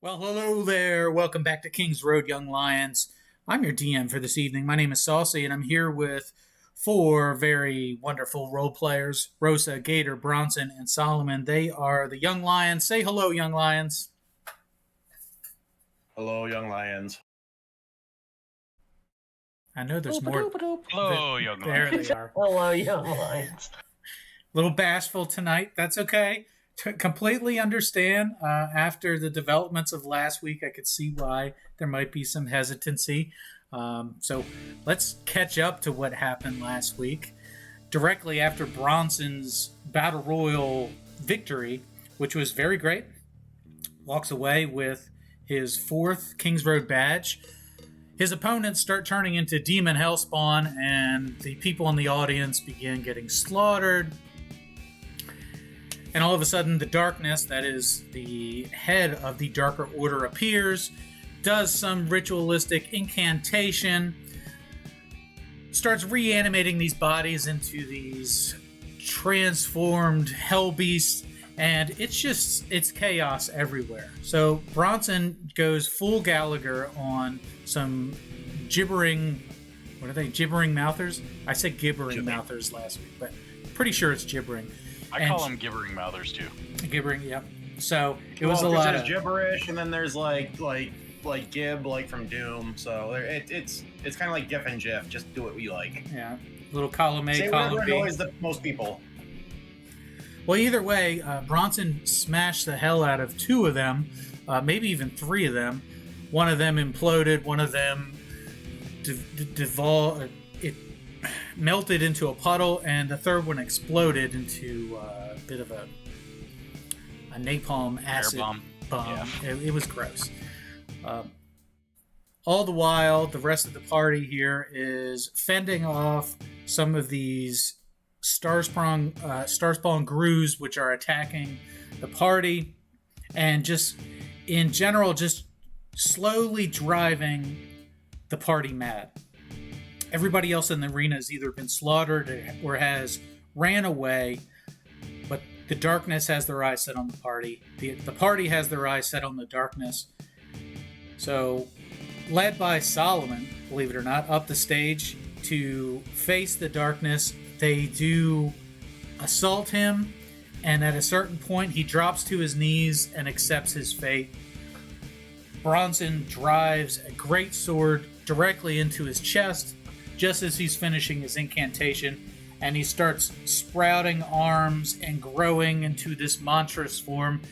Well, hello there. Welcome back to King's Road, Young Lions. I'm your DM for this evening. My name is Saucey, and I'm here with four very wonderful role players, Rosa, Gator, Bronson, and Solomon. They are the Young Lions. Say hello, Young Lions. Hello, Young Lions. I know there's more. Hello, Young Lions. There they are. Hello, Young Lions. A little bashful tonight. That's okay. Completely understand. After the developments of last week, I could see why there might be some hesitancy. So let's catch up to what happened last week. Directly after Bronson's Battle Royal victory, which was very great, walks away with his 4th King's Road badge. His opponents start turning into Demon Hellspawn, and the people in the audience begin getting slaughtered. And all of a sudden, the darkness, that is the head of the Darker Order, appears, does some ritualistic incantation, starts reanimating these bodies into these transformed hell beasts, and it's chaos everywhere. So Bronson goes full Gallagher on some gibbering, what are they, gibbering mouthers? I said gibbering mouthers last week, but pretty sure it's gibbering. I call them gibbering mouthers too. Gibbering, yep. So it was a lot of gibberish, and then there's like gib, like from Doom. So it's kind of like GIF and GIF. Just do what we like. Yeah, little column A, say column whatever B. annoys the most people. Well, either way, Bronson smashed the hell out of 2 of them, maybe even 3 of them. One of them imploded. One of them it melted into a puddle, and the third one exploded into a bit of a napalm acid bomb. Yeah. It was gross. All the while, the rest of the party here is fending off some of these Starspawn Grews, which are attacking the party, and just in general, just slowly driving the party mad. Everybody else in the arena has either been slaughtered or has ran away, but the darkness has their eyes set on the party. The party has their eyes set on the darkness. So, led by Solomon, believe it or not, up the stage to face the darkness, they do assault him, and at a certain point, he drops to his knees and accepts his fate. Bronson drives a great sword directly into his chest, just as he's finishing his incantation, and he starts sprouting arms and growing into this monstrous form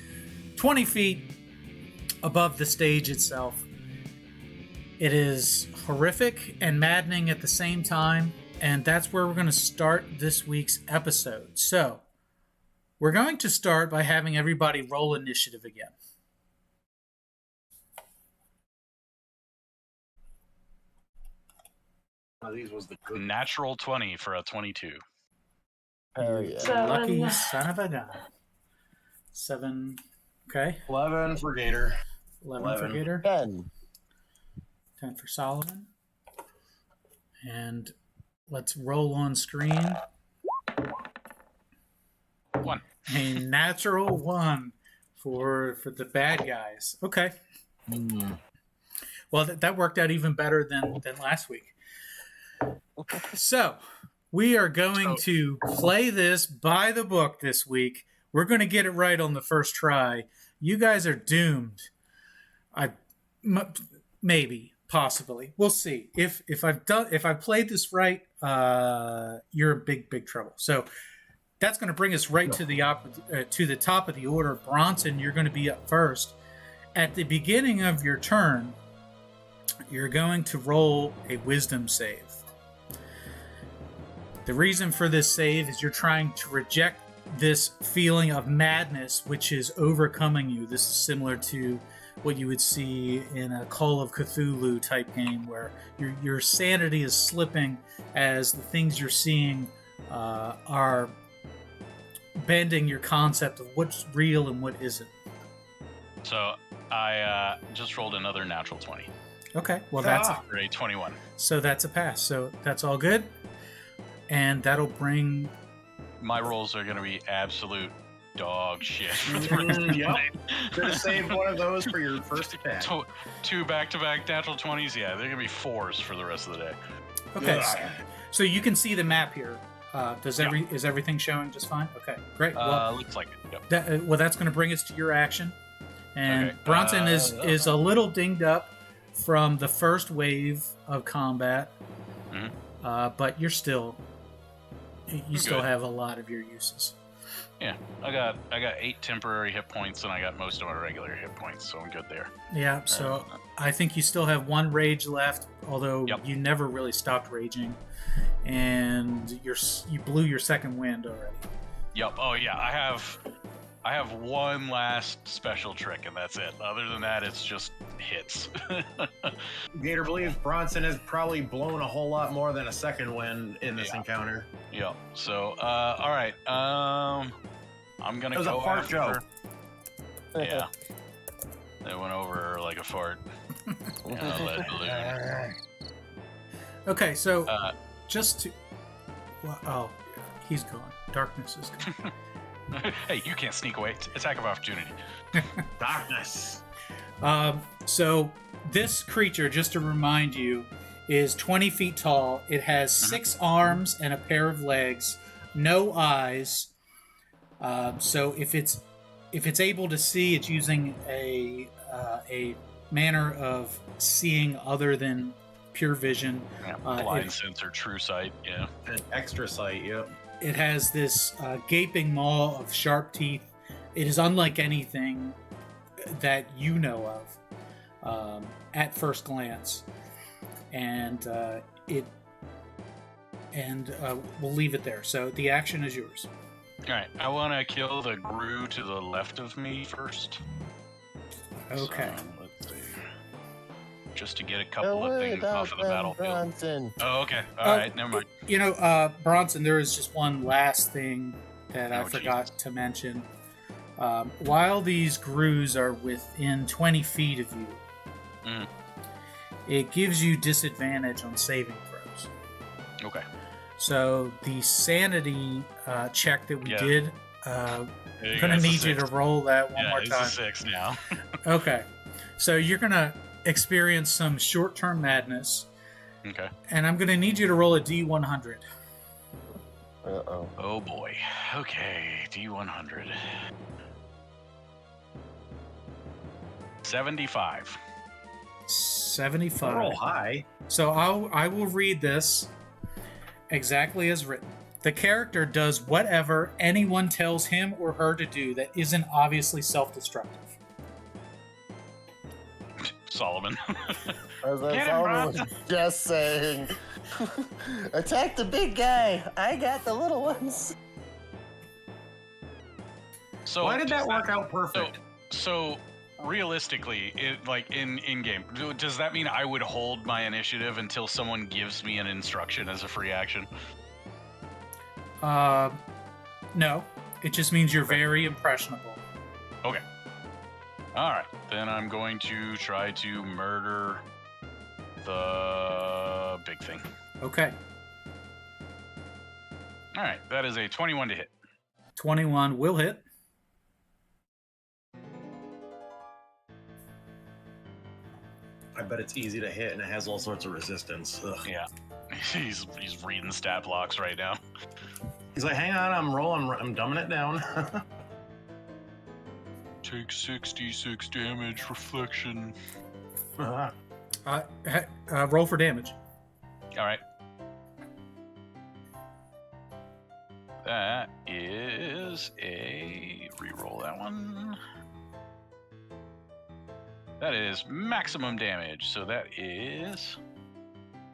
20 feet above the stage itself. It is horrific and maddening at the same time, and that's where we're going to start this week's episode. So, we're going to start by having everybody roll initiative again. These was the good. Natural 20 for a 22. Oh, yeah. Lucky son of a gun. 7. Okay. 11 for Gator. 11 for Gator. 10. 10 for Solomon. And let's roll on screen. 1. A natural 1 for the bad guys. Okay. Well, that worked out even better than last week. So, we are going to play this by the book this week. We're going to get it right on the first try. You guys are doomed. Maybe, possibly. We'll see. If I've played this right, you're in big trouble. So, that's going to bring us right to the top of the order. Bronson, you're going to be up first. At the beginning of your turn, you're going to roll a wisdom save. The reason for this save is you're trying to reject this feeling of madness which is overcoming you. This is similar to what you would see in a Call of Cthulhu type game where your sanity is slipping as the things you're seeing are bending your concept of what's real and what isn't. So I just rolled another natural 20. Okay, well that's for a 21. So that's a pass. So that's all good. And that'll bring... My rolls are going to be absolute dog shit. Yep. Should have saved one of those for your first attack. Two back-to-back natural 20s. Yeah, they're gonna be 4s for the rest of the day. Okay, Ugh. so you can see the map here. Is everything showing just fine? Okay, great. Well, Looks like it. Yep. that's going to bring us to your action. And Okay, Bronson is a little dinged up from the first wave of combat, but you still good. have a lot of your uses. Yeah, I got 8 temporary hit points, and I got most of my regular hit points, so I'm good there. Yeah, so I think you still have 1 rage left, although you never really stopped raging, and you blew your second wind already. Yep. Oh yeah, I have 1 last special trick, and that's it. Other than that, it's just hits. Gator believes Bronson has probably blown a whole lot more than a second wind in this encounter. Yep. So, all right. I'm gonna It was go a fart after. joke. Yeah. It went over like a fart. Lead balloon. Okay, so just to... Well, oh, he's gone. Darkness is gone. Hey, you can't sneak away. Attack of opportunity. Darkness. So this creature, just to remind you, is 20 feet tall. It has 6 arms and a pair of legs, no eyes. So if it's able to see, it's using a manner of seeing other than pure vision. Yeah, blind sense or true sight. Yeah. An extra sight. Yep. It has this gaping maw of sharp teeth. It is unlike anything that you know of at first glance, and we'll leave it there. So the action is yours. All right. I want to kill the Gru to the left of me first. Okay. So, let's see. Just to get a couple of things off of the battlefield. Bronson. Oh, okay. All right. Never mind. You know, Bronson, there is just one last thing that I Oh, forgot to mention. While these Grus are within 20 feet of you, it gives you disadvantage on saving throws. Okay. So the sanity check that we did, I'm There you going to go, it's a need you to 6. roll that one more It's time. a 6 now. Okay. So you're going to experience some short-term madness, Okay. and I'm going to need you to roll a D100. Uh-oh. Oh boy. Okay. D100. 75. 75. Roll high. So I will read this exactly as written. The character does whatever anyone tells him or her to do that isn't obviously self-destructive. Solomon. As Get him, Solomon was Bronson. just saying, attack the big guy. I got the little ones. So Why did that does work out perfect? So realistically, in game, does that mean I would hold my initiative until someone gives me an instruction as a free action? No. It just means you're very impressionable. Okay. All right. Then I'm going to try to murder the big thing. Okay. All right. That is a 21 to hit. 21 will hit. I bet it's easy to hit and it has all sorts of resistance. Ugh. Yeah. He's reading stat blocks right now. He's like, hang on, I'm rolling, I'm dumbing it down. Take 66 damage, reflection. Roll for damage. All right. That is a reroll that one. That is maximum damage. So that is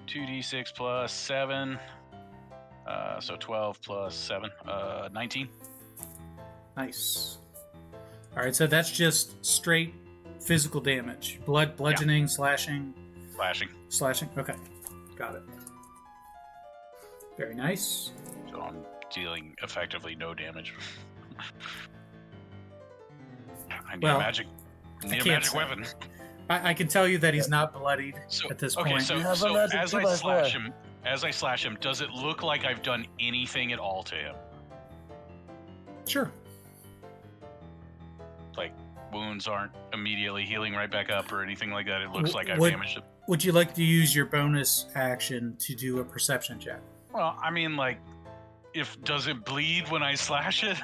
2d6 plus 7. So 12 plus 7. 19. Nice. All right, so that's just straight physical damage. Bludgeoning, slashing. Slashing. Okay, got it. Very nice. So I'm dealing effectively no damage. I need a magic weapon. I can tell you that he's not bloodied at this point. So have a magic as I 2x4. slash him, does it look like I've done anything at all to him? Sure. like wounds aren't immediately healing right back up or anything like that. It looks like I've Would- damaged it. Would you like to use your bonus action to do a perception check? Well, I mean, like, does it bleed when I slash it?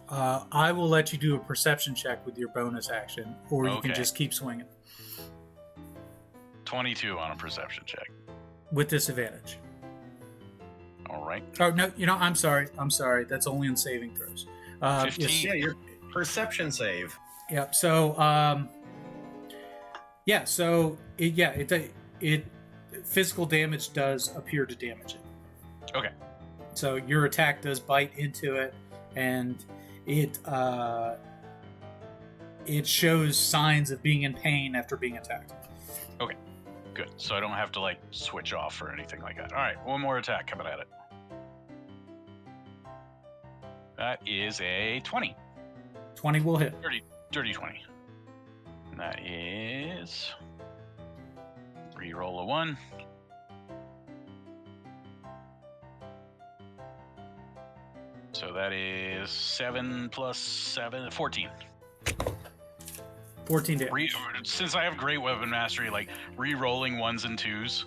I will let you do a perception check with your bonus action, or you can Okay. just keep swinging 22 on a perception check. with disadvantage. All right. Oh no, I'm sorry. That's only on saving throws. 15. Yes. Yeah, your perception save. Yep. So, it physical damage does appear to damage it. Okay. So your attack does bite into it, and it shows signs of being in pain after being attacked. Okay. Good. So I don't have to, like, switch off or anything like that. All right. One more attack coming at it. That is a 20. 20 will hit. Dirty 20. And that is... Reroll a 1. So that is 7 plus 7, 14. 14 damage. Since I have great weapon mastery, like re-rolling 1s and 2s,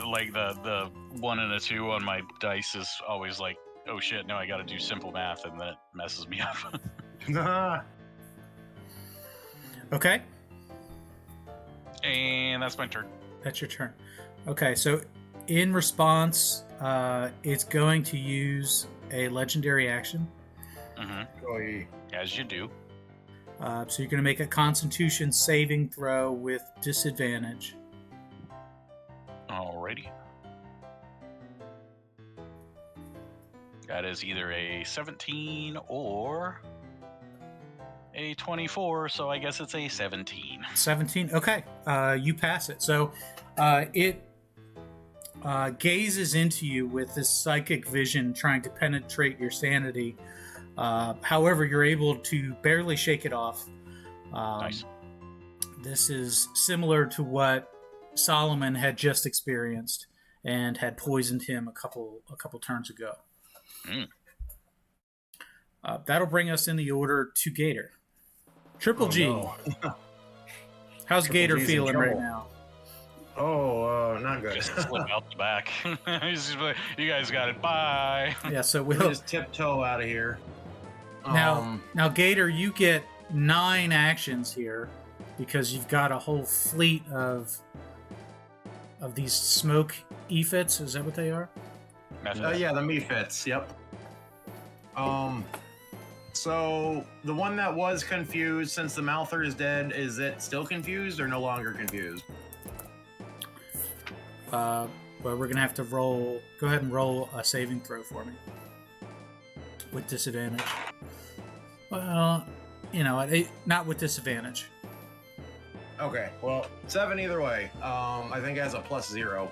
like the 1 and a 2 on my dice is always like, oh shit, no, I gotta do simple math, and then it messes me up. Okay, And that's my turn. that's your turn. Okay, so in response, it's going to use a legendary action. Mm-hmm. As you do. So you're going to make a Constitution saving throw with disadvantage. Alrighty. That is either a 17 or a 24, so I guess it's a 17. 17. Okay, you pass it. So it gazes into you with this psychic vision trying to penetrate your sanity. However, you're able to barely shake it off. Nice. This is similar to what Solomon had just experienced and had poisoned him a couple turns ago. Mm. That'll bring us in the order to Gator. Triple G. No. How's Triple Gator G's in feeling right trouble. now? Not good. Just slip out the back. He's just like, you guys got it. Bye. Yeah, so We'll we'll just tiptoe out of here. now Gator, you get 9 actions here because you've got a whole fleet of these smoke EFEDs. Is that what they are? Yeah, the Mephits. Yep. So the one that was confused, since the Mouther is dead, is it still confused or no longer confused? Well, we're gonna have to roll. Go ahead and roll a saving throw for me with disadvantage. Well, not with disadvantage. Okay. Well, 7 either way. I think it has a +0.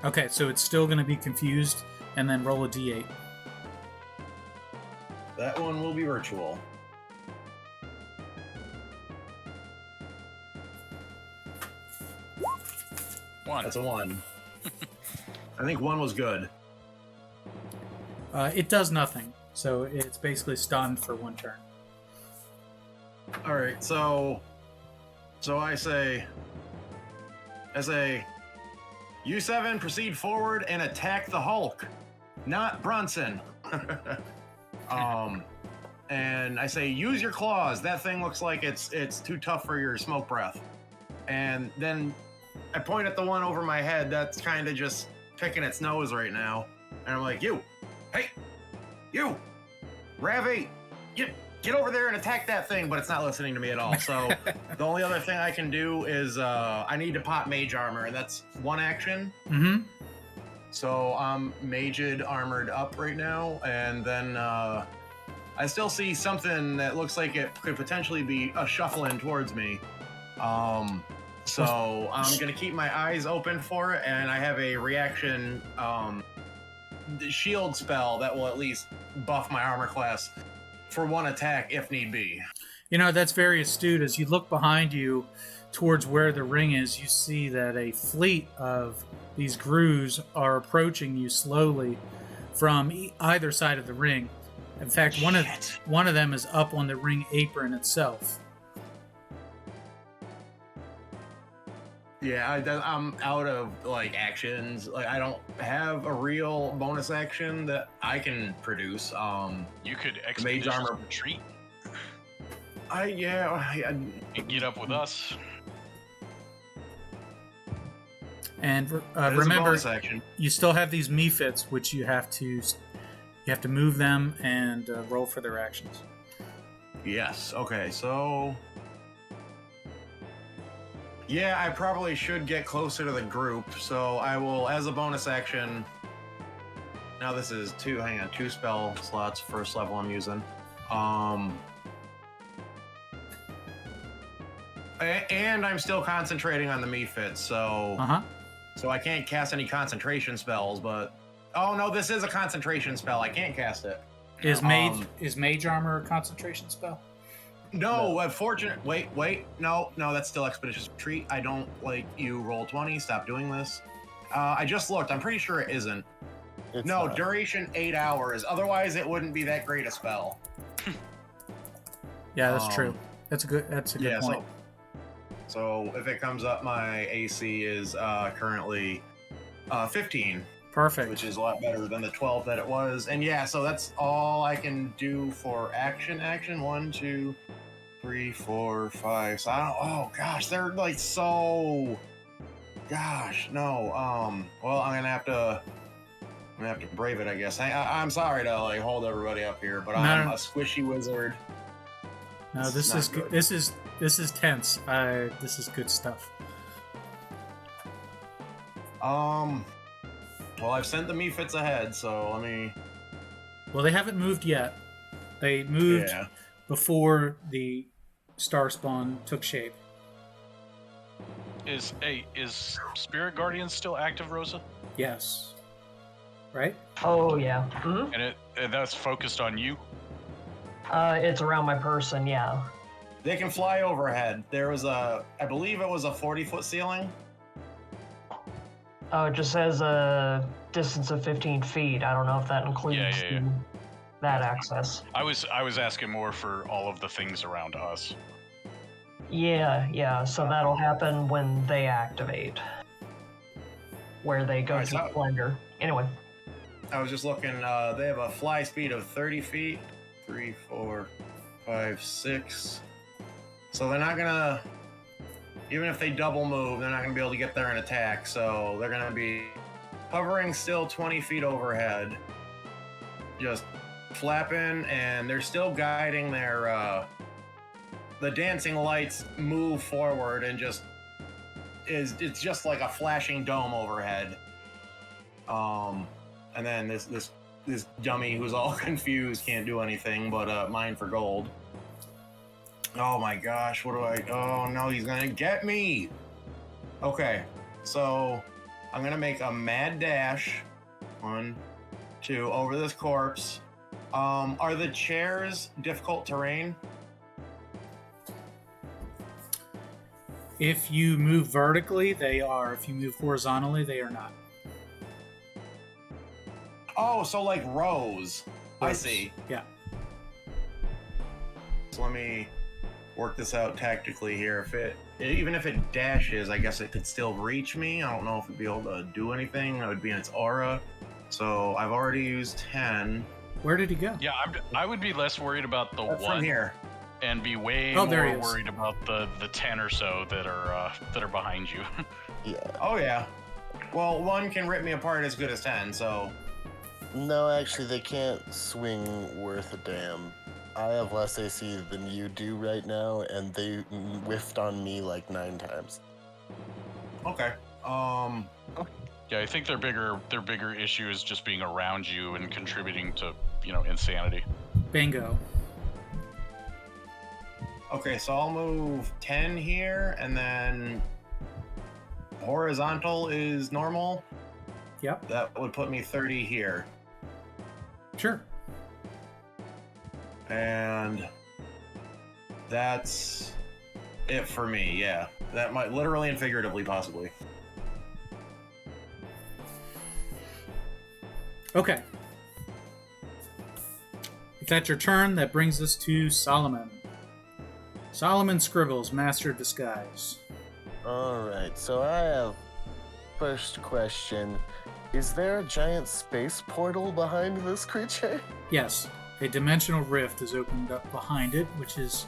Okay, so it's still gonna be confused, and then roll a d8. That one will be virtual. One. That's a 1. I think 1 was good. It does nothing, so it's basically stunned for 1 turn. All right. So I say, you 7 proceed forward and attack the Hulk, not Bronson. And I say, use your claws. That thing looks like it's too tough for your smoke breath. And then I point at the one over my head that's kind of just picking its nose right now. And I'm like, you, Ravi, get over there and attack that thing, but it's not listening to me at all. So the only other thing I can do is I need to pop mage armor, and that's 1 action. Mm-hmm. So I'm maged armored up right now, and then I still see something that looks like it could potentially be a shuffling towards me. So I'm gonna keep my eyes open for it, and I have a reaction shield spell that will at least buff my armor class for 1 attack if need be. That's very astute. As you look behind you towards where the ring is, you see that a fleet of these grooves are approaching you slowly from either side of the ring. In fact, one of them is up on the ring apron itself. Yeah, I'm out of like actions. Like I don't have a real bonus action that I can produce. You could mage armor retreat I and get up with us. And It is a remember, bonus action. you still have these mephits, which you have to move them and roll for their actions. Yes. Okay. So. Yeah, I probably should get closer to the group. So I will, as a bonus action. Now this is two spell slots, first level I'm using. And I'm still concentrating on the mephit, so. So I can't cast any concentration spells, but. Oh no, this is a concentration spell. I can't cast it. Is mage armor a concentration spell? No, unfortunate. Wait. No, that's still expeditious retreat. I don't like you roll 20. Stop doing this. I just looked. I'm pretty sure it isn't. It's no, not. duration 8 hours. Otherwise, it wouldn't be that great a spell. Yeah, that's true. That's a good point. So if it comes up, my AC is currently 15. Perfect. Which is a lot better than the 12 that it was. And yeah, so that's all I can do for action. 1, 2, 3, 4, 5. So I don't. Oh gosh, they're like so. Gosh, no. Well, I'm gonna have to brave it, I guess. I'm sorry to like hold everybody up here, but I'm a squishy wizard. No, this is good. This is tense. This is good stuff. Well, I've sent the mephits ahead, so let me. Well, they haven't moved yet. They moved before the star spawn took shape. Is Spirit Guardian still active, Rosa? Yes. Right? Oh yeah. Mm-hmm. And that's focused on you? It's around my person, yeah. They can fly overhead. There was I believe it was a 40-foot ceiling. Oh, it just says a distance of 15 feet. I don't know if that includes that access. I was asking more for all of the things around us. Yeah. So that'll happen when they activate, where they go to Splendor. Anyway. I was just looking. They have a fly speed of 30 feet. 3, 4, 5, 6. So they're not gonna. Even if they double move, they're not going to be able to get there and attack, so they're going to be hovering still 20 feet overhead, just flapping, and they're still guiding their, the dancing lights move forward and it's just like a flashing dome overhead. And then this dummy who's all confused can't do anything but mine for gold. Oh my gosh, oh no, he's gonna get me! Okay, so I'm gonna make a mad dash. 1, 2, over this corpse. Are the chairs difficult terrain? If you move vertically, they are. If you move horizontally, they are not. Oh, so like rows. I see. Yeah. So let me work this out tactically here. Even if it dashes, I guess it could still reach me. I don't know if it'd be able to do anything. It would be in its aura. So I've already used 10. Where did he go? Yeah, I would be less worried about the That's one from here. and be way Oh, more there he is. worried about the 10 or so that are behind you. Yeah. Oh yeah. Well, 1 can rip me apart as good as 10. So No, actually, they can't swing worth a damn. I have less AC than you do right now, and they whiffed on me like 9 times. okay. Yeah, I think their bigger issue is just being around you and contributing to, insanity. Bingo. Okay, so I'll move 10 here, and then horizontal is normal. Yep. That would put me 30 here. Sure. And that's it for me, yeah. That might literally and figuratively, possibly. Okay. that's your turn. That brings us to Solomon. Solomon Scribbles, Master of Disguise. Alright, so I have first question. Is there a giant space portal behind this creature? Yes, a dimensional rift is opened up behind it, which is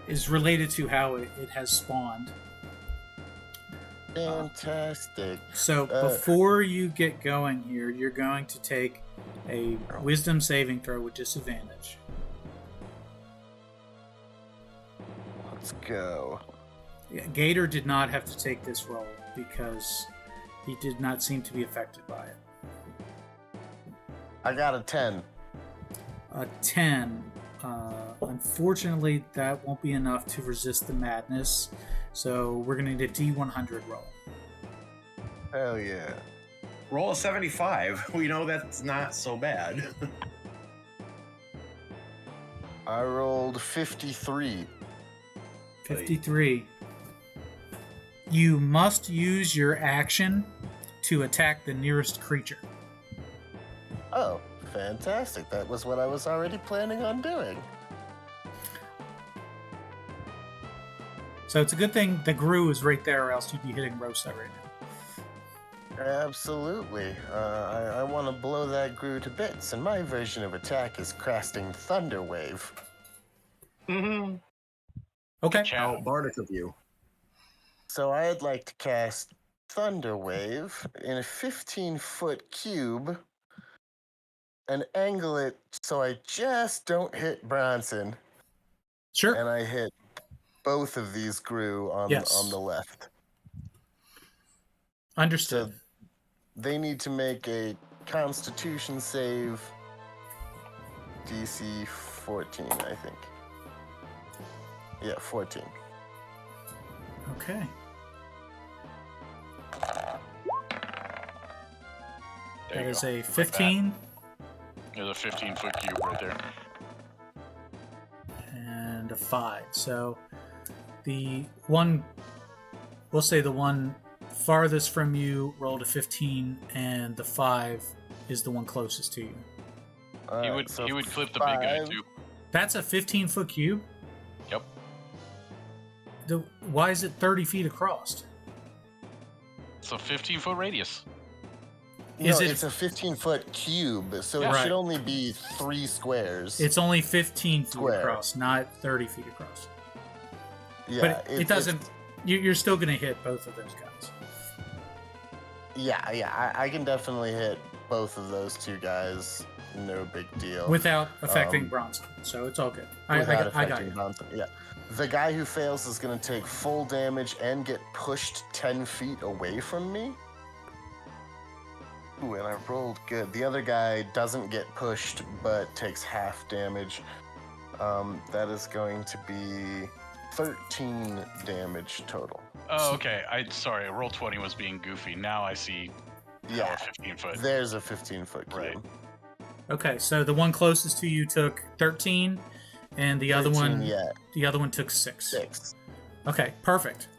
is related to how it has spawned. Fantastic. So before you get going here, you're going to take a Wisdom saving throw with disadvantage. Let's go. Yeah, Gator did not have to take this roll because he did not seem to be affected by it. I got a 10. A 10. Unfortunately, that won't be enough to resist the madness, so we're going to need a D100 roll. Hell yeah. Roll a 75. We know that's not so bad. I rolled 53. 53. You must use your action to attack the nearest creature. Oh, fantastic. That was what I was already planning on doing. So it's a good thing the Gru is right there, or else you'd be hitting Rosa right now. Absolutely. I want to blow that Gru to bits, and my version of attack is casting Thunder Wave. Mm-hmm. Okay. How bardic of you. So I'd like to cast Thunder Wave in a 15-foot cube and angle it so I just don't hit Bronson, Sure. and I hit both of these Gru on the left. Understood. So they need to make a Constitution save, DC 14, I think. Yeah, 14. Okay. There That you is go. a 15 There's a 15-foot cube right there. and a 5. So the one, we'll say the one farthest from you rolled a 15, and the 5 is the one closest to you. He would clip the big guy too. That's a 15-foot cube? Yep. Why is it 30 feet across? It's a 15-foot radius. No, Is it- it's a 15-foot cube, so it Right. should only be 3 squares. It's only 15 feet Square. across, not 30 feet across. yeah, But it doesn't... You're still going to hit both of those guys. Yeah, I can definitely hit both of those two guys. No big deal. Without affecting Bronson. So it's all good. I got affecting you. Bronson. Yeah. The guy who fails is going to take full damage and get pushed 10 feet away from me. Ooh, and I rolled good. The other guy doesn't get pushed, but takes half damage. That is going to be 13 damage total. Oh, okay. Sorry, roll 20 was being goofy. Now I see. Yeah, 15-foot. there's a 15-foot cube. Right. Okay, so the one closest to you took 13, and the other 13, one, yeah, the other one took 6. 6. Okay, perfect.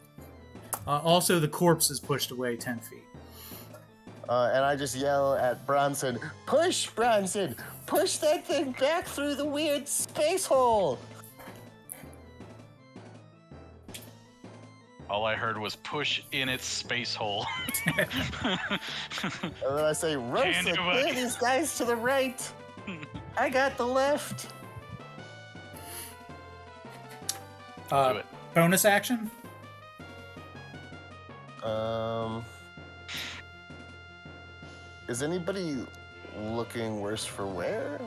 Also, the corpse is pushed away 10 feet. And I just yell at Bronson, "Push, Bronson! Push that thing back through the weird space hole!" All I heard was push in its space hole. And then I say, "Rosa, Can't do clear it." these guys to the right. I got the left." Do it. Bonus action? Is anybody looking worse for wear?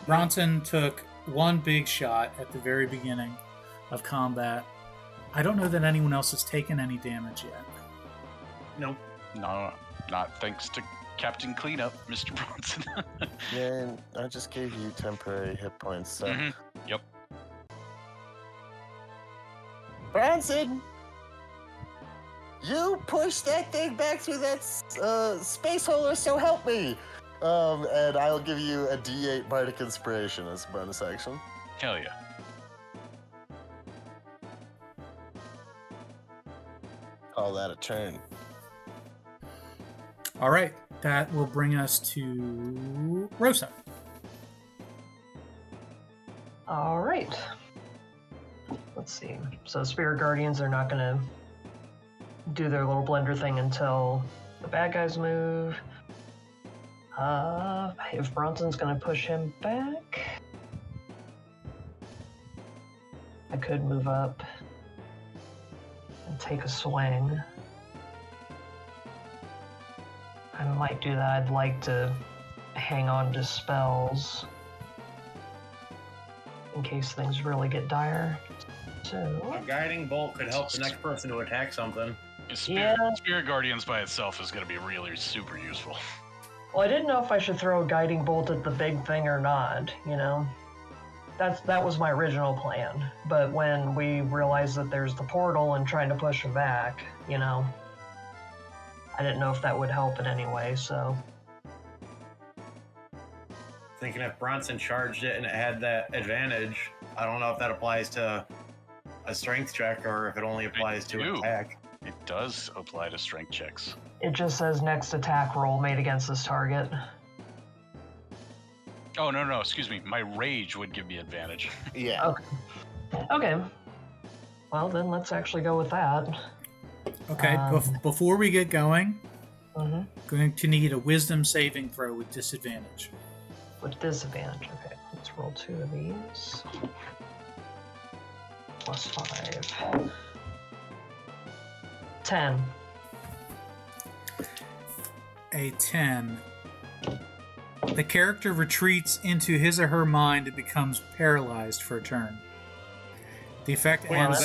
Bronson took one big shot at the very beginning of combat. I don't know that anyone else has taken any damage yet. Nope. No, not thanks to Captain Cleanup, Mr. Bronson. Yeah, and I just gave you temporary hit points, so. Mhm. Yep. Bronson! You push that thing back through that space hole, or so help me! And I'll give you a D8 Bardic Inspiration as a bonus action. Hell yeah. Call that a turn. All right, That will bring us to Rosa. All right. Let's see. So Spirit Guardians are not going to do their little blender thing until the bad guys move. If Bronson's going to push him back, I could move up and take a swing. I might do that. I'd like to hang on to spells in case things really get dire. So A guiding bolt could help the next person to attack something. Spirit Guardians by itself is going to be really super useful. well, I didn't know if I should throw a guiding bolt at the big thing or not, you know? That was my original plan. But when we realized that there's the portal and trying to push him back, you know, I didn't know if that would help in any way, so. Thinking if Bronson charged it and it had that advantage, I don't know if that applies to a strength check or if it only applies to an attack. It does apply to strength checks. It just says next attack roll made against this target. Oh, no, excuse me. My rage would give me advantage. Yeah. Okay. Well, then let's actually go with that. Okay, before we get going, Mm-hmm. going to need a wisdom saving throw with disadvantage. With disadvantage. Okay, let's roll 2 of these. Plus 5. 10. A 10. The character retreats into his or her mind and becomes paralyzed for a turn. The effect Wait, ends...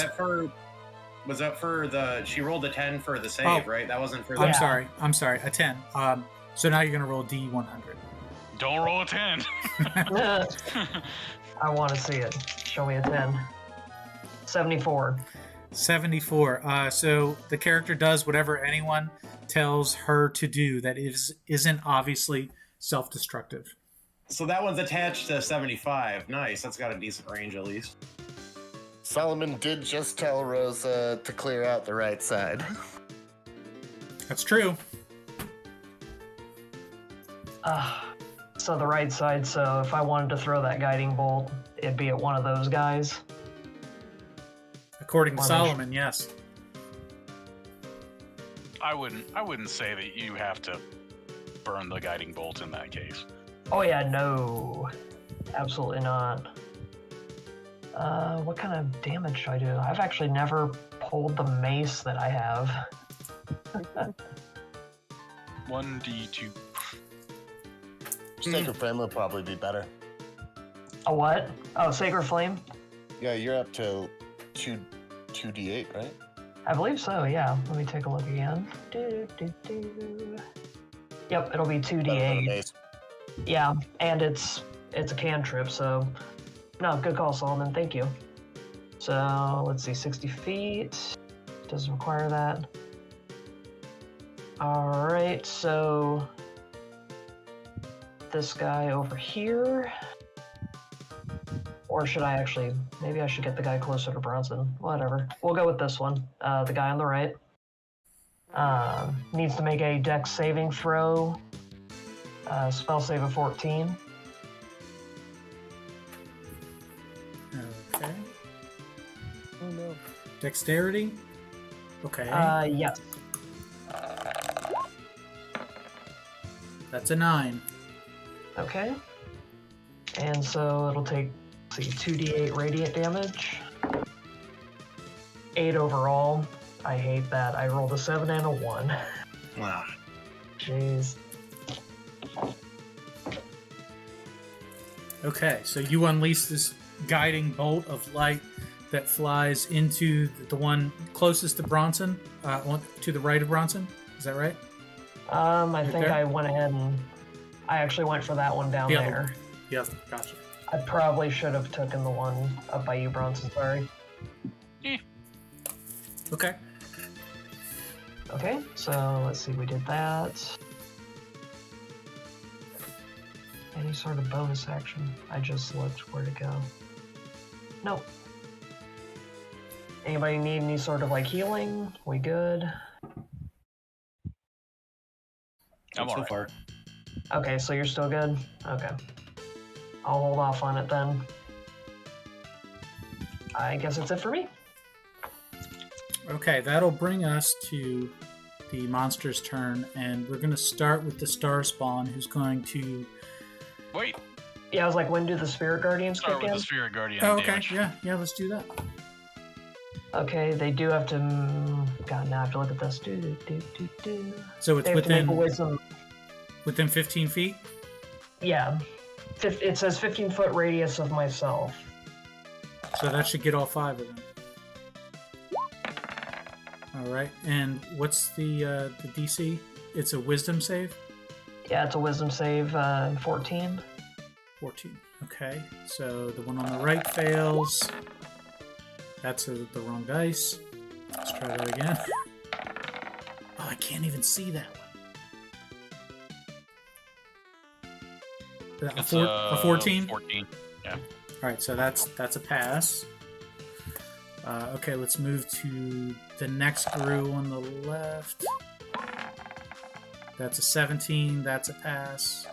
was that for the... She rolled a 10 for the save, Oh. right? That wasn't for the... I'm sorry, a 10. So now you're going to roll D100. Don't roll a 10. I want to see it. Show me a 10. 74. 74. So the character does whatever anyone tells her to do that isn't obviously self-destructive. So that one's attached to 75. Nice. That's got a decent range at least. Solomon did just tell Rosa to clear out the right side. That's true. So the right side, so if I wanted to throw that guiding bolt, it'd be at one of those guys. According to Solomon, yes. I wouldn't say that you have to burn the guiding bolt in that case. Oh yeah, no. Absolutely not. What kind of damage should I do? I've actually never pulled the mace that I have. 1d2. Sacred Flame would probably be better. A what? Oh, Sacred Flame? Yeah, you're up to 2d8, right? I believe so, yeah. Let me take a look again. Yep, it'll be 2d8. Yeah, and it's a cantrip, so... No, good call, Solomon. Thank you. So, let's see, 60 feet. Doesn't require that. Alright, so... This guy over here. Or should I actually... Maybe I should get the guy closer to Bronson. Whatever. We'll go with this one. The guy on the right. Needs to make a dex saving throw. Spell save of 14. Okay. Oh no. Dexterity? Okay. Yes. That's a 9. Okay. And so it'll take, let's see, 2d8 radiant damage. 8 overall. I hate that. I rolled a 7 and a 1. Wow. Jeez. Okay, so you unleash this guiding bolt of light that flies into the one closest to Bronson, to the right of Bronson. Is that right? I think there? I went ahead and I actually went for that one down The other there. one. Yes, gotcha. I probably should have taken the one up by you, Bronson. Sorry. Okay. Okay, so let's see. We did that. Any sort of bonus action? I just looked. Where to go? Nope. Anybody need any sort of like healing? We good? I'm so alright. far. Okay, so you're still good? Okay. I'll hold off on it then. I guess that's it for me. Okay, that'll bring us to the monster's turn, and we're going to start with the Star Spawn, who's going to... Wait, Yeah, I was like, when do the Spirit Guardians start kick with in? the Spirit Guardian Oh, okay, damage. yeah, let's do that. Okay, they do have to... God, now I have to look at this. So it's They have to make a within wisdom... 15 feet? Yeah. It says 15-foot radius of myself. So that should get all 5 of them. Alright, and what's the DC? It's a wisdom save? Yeah, it's a wisdom save, 14. 14. Okay, so the one on the right fails. That's the wrong dice. Let's try that again. Oh, I can't even see that one. It's A 14? 14. Yeah. Alright, so that's a pass. Okay, let's move to the next GRU on the left. That's a 17, that's a pass.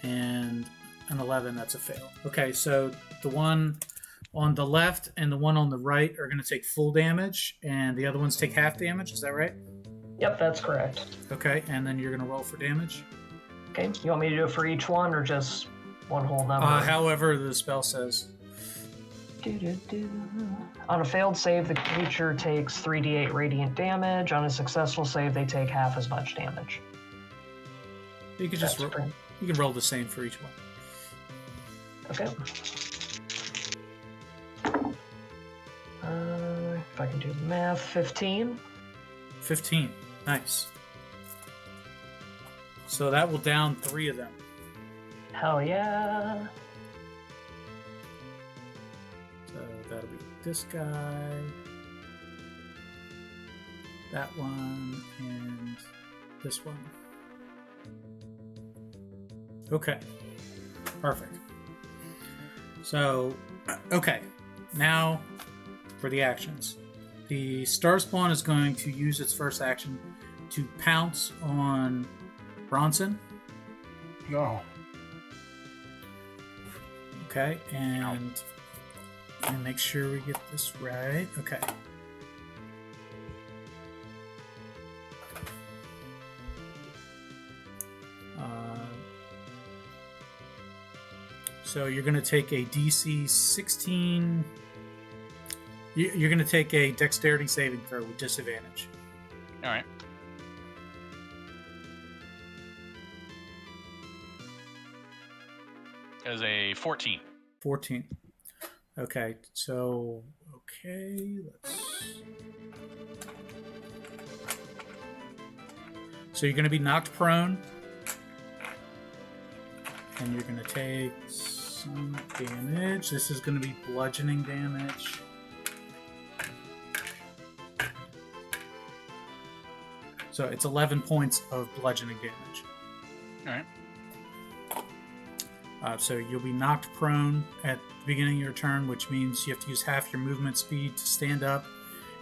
And an 11, that's a fail. Okay, so the one on the left and the one on the right are going to take full damage, and the other ones take half damage, is that right? Yep, that's correct. Okay, and then you're going to roll for damage? Okay, you want me to do it for each one, or just one whole number? However the spell says. On a failed save, the creature takes 3d8 radiant damage. On a successful save, they take half as much damage. You can just That's you can roll the same for each one. Okay. If I can do the math, 15. 15. Nice. So that will down 3 of them. Hell yeah. So that'll be this guy, that one, and this one. Okay. Perfect. So, okay. Now for the actions. The Star Spawn is going to use its first action to pounce on Bronson. No. Okay, and make sure we get this right. Okay. So you're going to take a DC 16. You're going to take a dexterity saving throw with disadvantage. All right. As a 14. 14. Okay, so So you're going to be knocked prone, and you're going to take some damage. This is going to be bludgeoning damage. So it's 11 points of bludgeoning damage. All right. So you'll be knocked prone at the beginning of your turn, which means you have to use half your movement speed to stand up,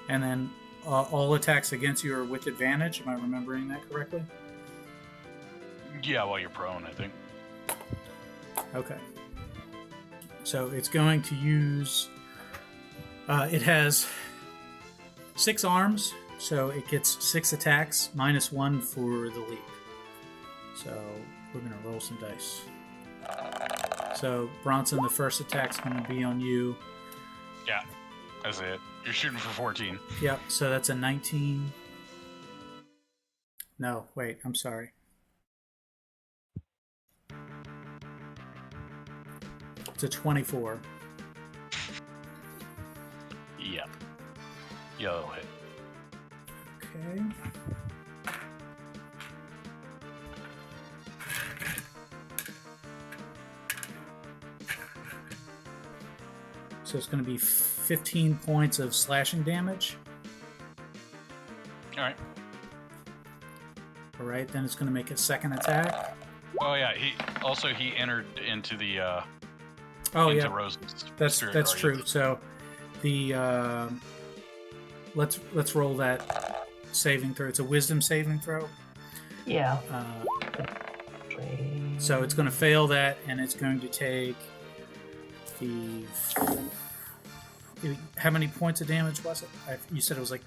and then all attacks against you are with advantage. Am I remembering that correctly? Yeah, while you're prone, I think. Okay. So it's going to use... it has 6 arms, so it gets 6 attacks, -1 for the leap. So we're going to roll some dice. So, Bronson, the first attack's going to be on you. Yeah, that's it. You're shooting for 14. Yep, so that's a 19. No, wait, I'm sorry. It's a 24. Yep. Yeah, that'll hit. Okay. So it's going to be 15 points of slashing damage. All right. All right, then it's going to make a second attack. Oh yeah, he entered into the Oh into yeah, Rosa's that's Spirit true. Guardian. So the let's roll that saving throw. It's a wisdom saving throw. Yeah. So it's going to fail that, and it's going to take the... How many points of damage was it? You said it was like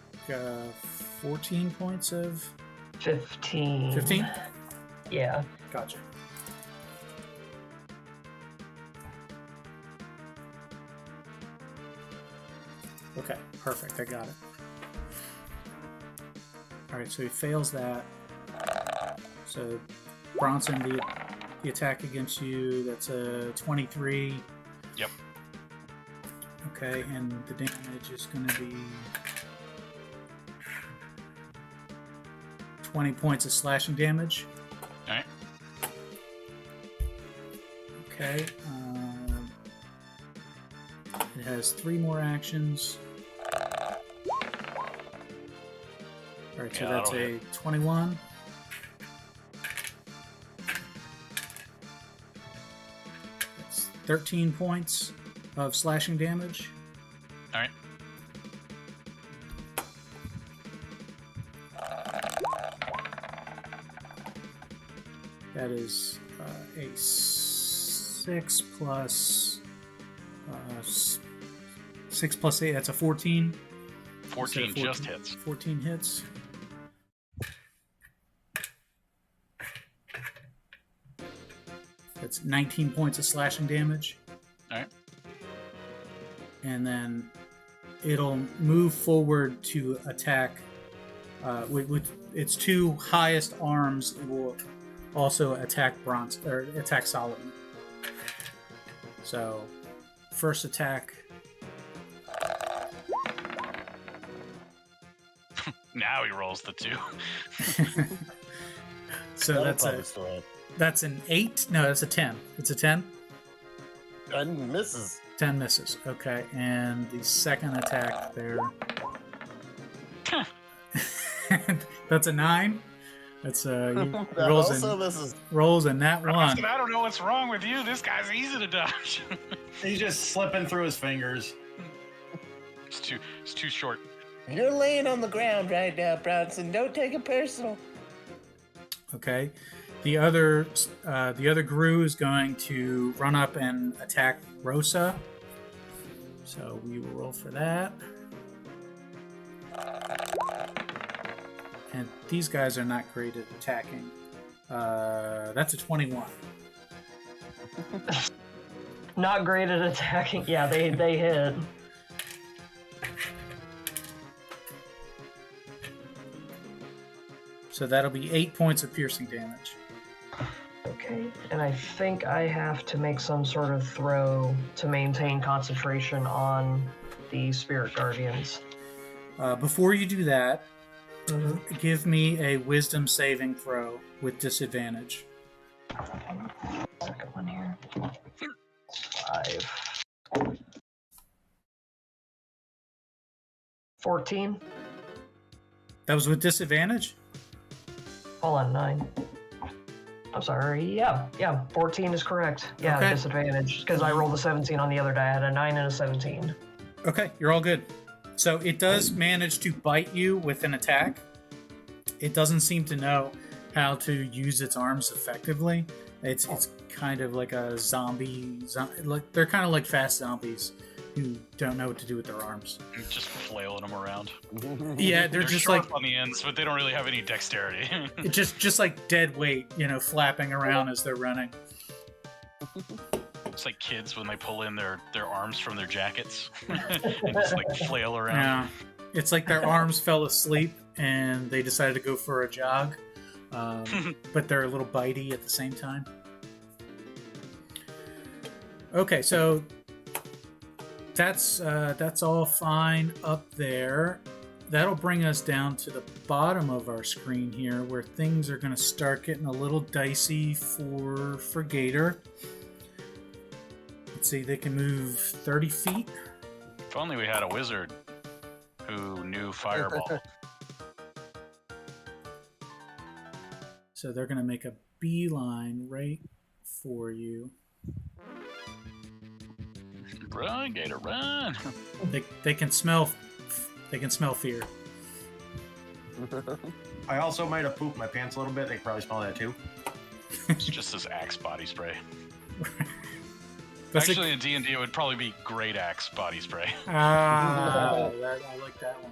14 points of... 15. 15? Yeah. Gotcha. Okay, perfect. I got it. Alright, so he fails that. So, Bronson, the attack against you, that's a 23. Yep. Okay, and the damage is going to be 20 points of slashing damage. Alright. Okay. It has 3 more actions. Alright, so Yeah, that's that'll a hit. 21. That's 13 points of slashing damage. Alright. That is a 6 plus 6 plus 8. That's a 14. 14 just hits. 14 hits. That's 19 points of slashing damage. Alright. And then it'll move forward to attack with its 2 highest arms. It will also attack Bronson, or attack Solomon. So, first attack. Now he rolls the 2. So that's an 8. No, that's a 10. It's a 10. And misses. 10 misses. Okay, and the second attack there. That's a 9. That's That rolls also misses. rolls a nat 1. Bronson, I don't know what's wrong with you. This guy's easy to dodge. He's just slipping through his fingers. It's too short. You're laying on the ground right now, Bronson. Don't take it personal. Okay, the other Gru is going to run up and attack Rosa. So we will roll for that. And these guys are not great at attacking. That's a 21. Not great at attacking. Yeah, they hit. So that'll be 8 points of piercing damage. Okay. And I think I have to make some sort of throw to maintain concentration on the spirit guardians. Before you do that, Mhm. give me a wisdom saving throw with disadvantage. Second one here. 5. 14. That was with disadvantage? Hold on, 9. I'm sorry. Yeah. 14 is correct. Yeah, Okay. disadvantage because I rolled a 17 on the other die. I had a 9 and a 17. Okay, you're all good. So it does manage to bite you with an attack. It doesn't seem to know how to use its arms effectively. It's kind of like a zombie. Like they're kind of like fast zombies who don't know what to do with their arms. Just flailing them around. Yeah, they're just sharp like on the ends, but they don't really have any dexterity. just like dead weight, flapping around as they're running. It's like kids when they pull in their arms from their jackets and just like flail around. Yeah, it's like their arms fell asleep and they decided to go for a jog, but they're a little bitey at the same time. Okay, so that's all fine up there. That'll bring us down to the bottom of our screen here, where things are going to start getting a little dicey for Gator. Let's see, they can move 30 feet. If only we had a wizard who knew fireball. So they're going to make a beeline right for you. Run, Gator, run! They can smell fear. I also might have pooped my pants a little bit. They can probably smell that too. It's just this axe body spray. That's Actually, in D&D, it would probably be great axe body spray. I like that one.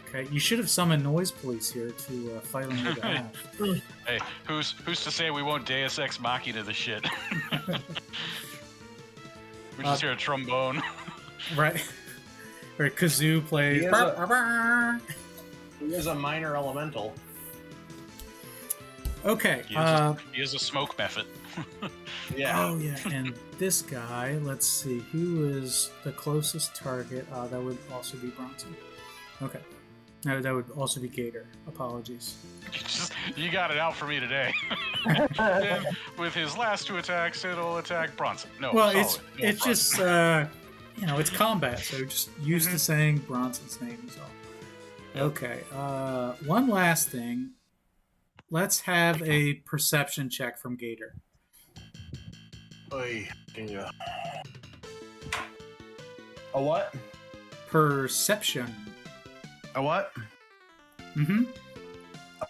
Okay, you should have summoned noise police here to fight on your behalf. Hey, who's to say we won't Deus Ex Machina the shit? We just hear a trombone. Right. Or kazoo plays. He is a minor elemental. Okay. He is a smoke method. Yeah. Oh, yeah. And this guy, let's see, who is the closest target? That would also be Bronson. Okay. No, that would also be Gator. Apologies. You got it out for me today. And with his last 2 attacks, it'll attack Bronson. No, Well, solid. it's No just, it's combat, so just used to saying Bronson's name is all. Okay. One last thing. Let's have a perception check from Gator. Oy, can you... A what? Perception. A what? Mm-hmm.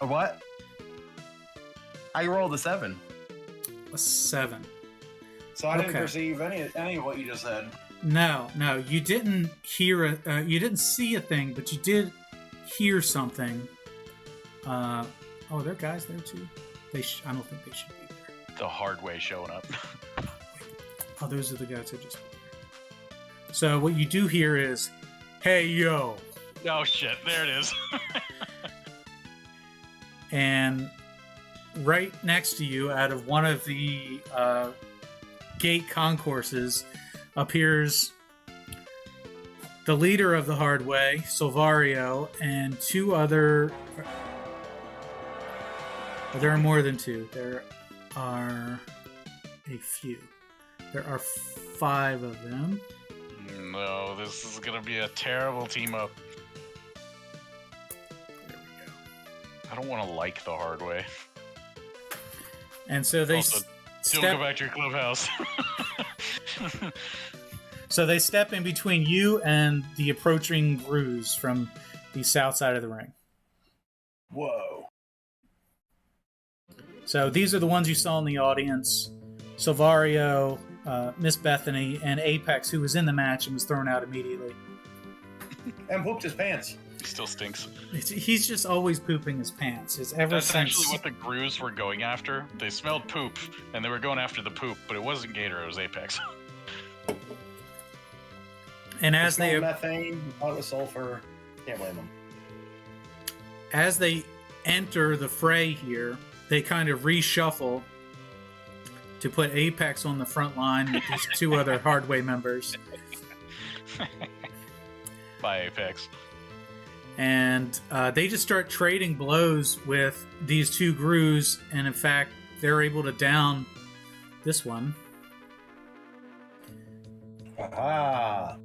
A what? I rolled a 7. A 7. So I didn't Okay. perceive any of what you just said. No, you didn't hear you didn't see a thing, but you did hear something. Oh, there are guys there too. I don't think they should be there. The hard way showing up. Oh, those are the guys that just. So what you do hear is, "Hey yo," Oh shit! There it is. and right next to you, out of one of the gate concourses, appears the leader of the hard way, Silvario, and 2 other. There are more than 2. There are a few. There are 5 of them. No, this is gonna be a terrible team up. There we go. I don't want to like the hard way. And so they Also, don't go back to your clubhouse. So they step in between you and the approaching Grooves from the south side of the ring. Whoa. So these are the ones you saw in the audience. Silvario, Miss Bethany, and Apex, who was in the match and was thrown out immediately. And pooped his pants. He still stinks. He's just always pooping his pants. It's ever That's since. actually what the Grooves were going after. They smelled poop, and they were going after the poop, but it wasn't Gator, it was Apex. And as they methane, thought it was sulfur. Can't blame them. As they enter the fray here, they kind of reshuffle to put Apex on the front line with these 2 other Hardway members. By Apex. And they just start trading blows with these 2 Grooves, and in fact, they're able to down this one. Ah.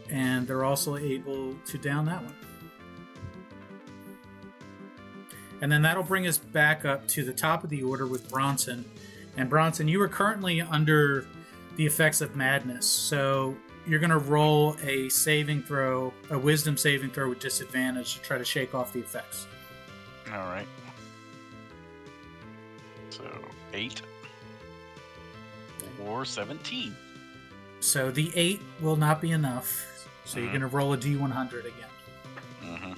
And they're also able to down that one. And then that'll bring us back up to the top of the order with Bronson. And Bronson, you are currently under the effects of madness. So you're going to roll a saving throw, a wisdom saving throw with disadvantage to try to shake off the effects. All right. So 8 or 17. So the 8 will not be enough. So you're going to roll a D100 again. Mm-hmm.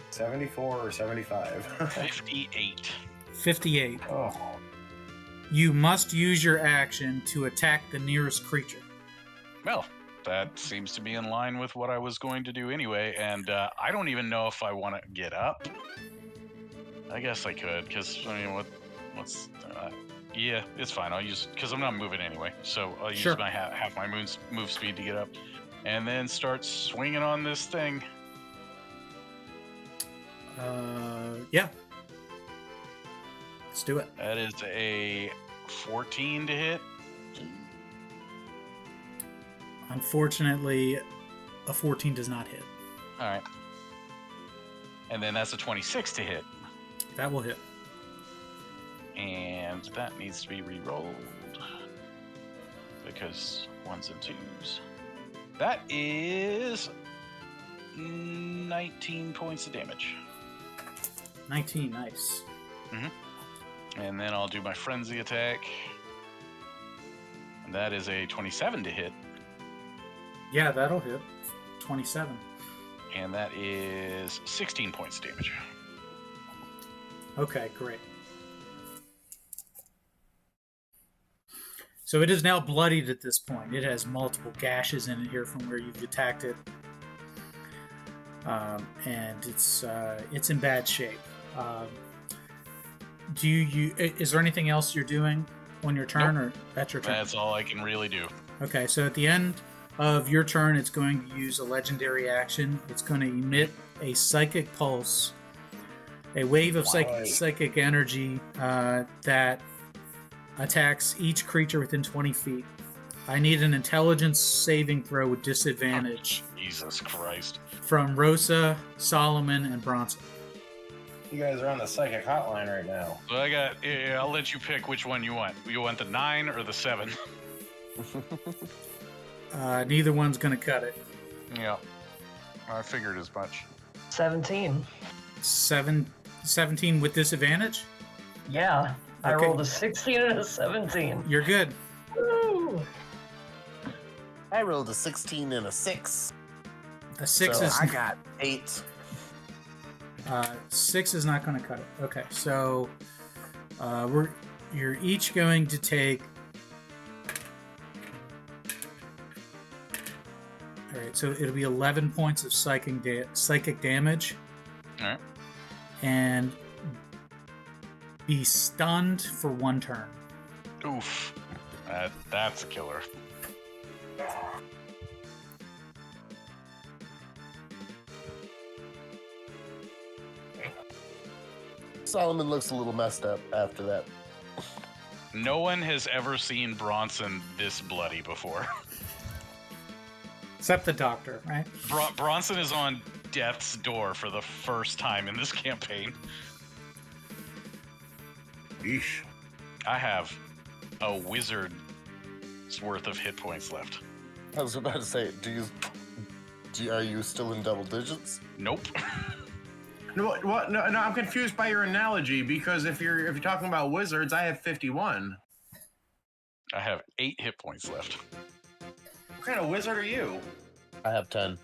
74 or 75. 58. 58. Oh. You must use your action to attack the nearest creature. Well, that seems to be in line with what I was going to do anyway, and I don't even know if I want to get up. I guess I could, because, I mean, what's... yeah, it's fine. I'll use... Because I'm not moving anyway, so I'll use my half my move speed to get up. And then start swinging on this thing. Yeah. Let's do it. That is a 14 to hit. Unfortunately, a 14 does not hit. All right. And then that's a 26 to hit. That will hit. And that needs to be re-rolled. because 1s and 2s. That is 19 points of damage. 19, nice. And then I'll do my frenzy attack. And that is a 27 to hit. Yeah, that'll hit. 27. And that is 16 points of damage. Okay, great. So it is now bloodied at this point. It has multiple gashes in it here from where you've attacked it. And it's in bad shape. Is there anything else you're doing on your turn, Nope. or that's your turn? That's all I can really do. Okay, so at the end of your turn, it's going to use a legendary action. It's going to emit a psychic pulse, a wave of psychic energy that attacks each creature within 20 feet. I need an intelligence saving throw with disadvantage Jesus Christ. from Rosa, Solomon, and Bronson. You guys are on the psychic hotline right now. So I'll let you pick which one you want. You want the 9 or the 7? Neither one's going to cut it. Yeah. I figured as much. 17. 17 with disadvantage? Yeah. I Okay. rolled a 16 and a 17. You're good. Woo! I rolled a 16 and a 6. A 6 so is I got 8. 6 is not going to cut it. Okay, so you're each going to take. All right, so it'll be 11 points of psychic damage. All right. And be stunned for 1 turn. Oof. That's a killer. Solomon looks a little messed up after that. No one has ever seen Bronson this bloody before. Except the doctor, right? Bronson is on death's door for the first time in this campaign. Yeesh. I have a wizard's worth of hit points left. I was about to say, are you still in double digits? Nope. No, what? No, I'm confused by your analogy because if you're talking about wizards, I have 51. I have 8 hit points left. What kind of wizard are you? I have 10.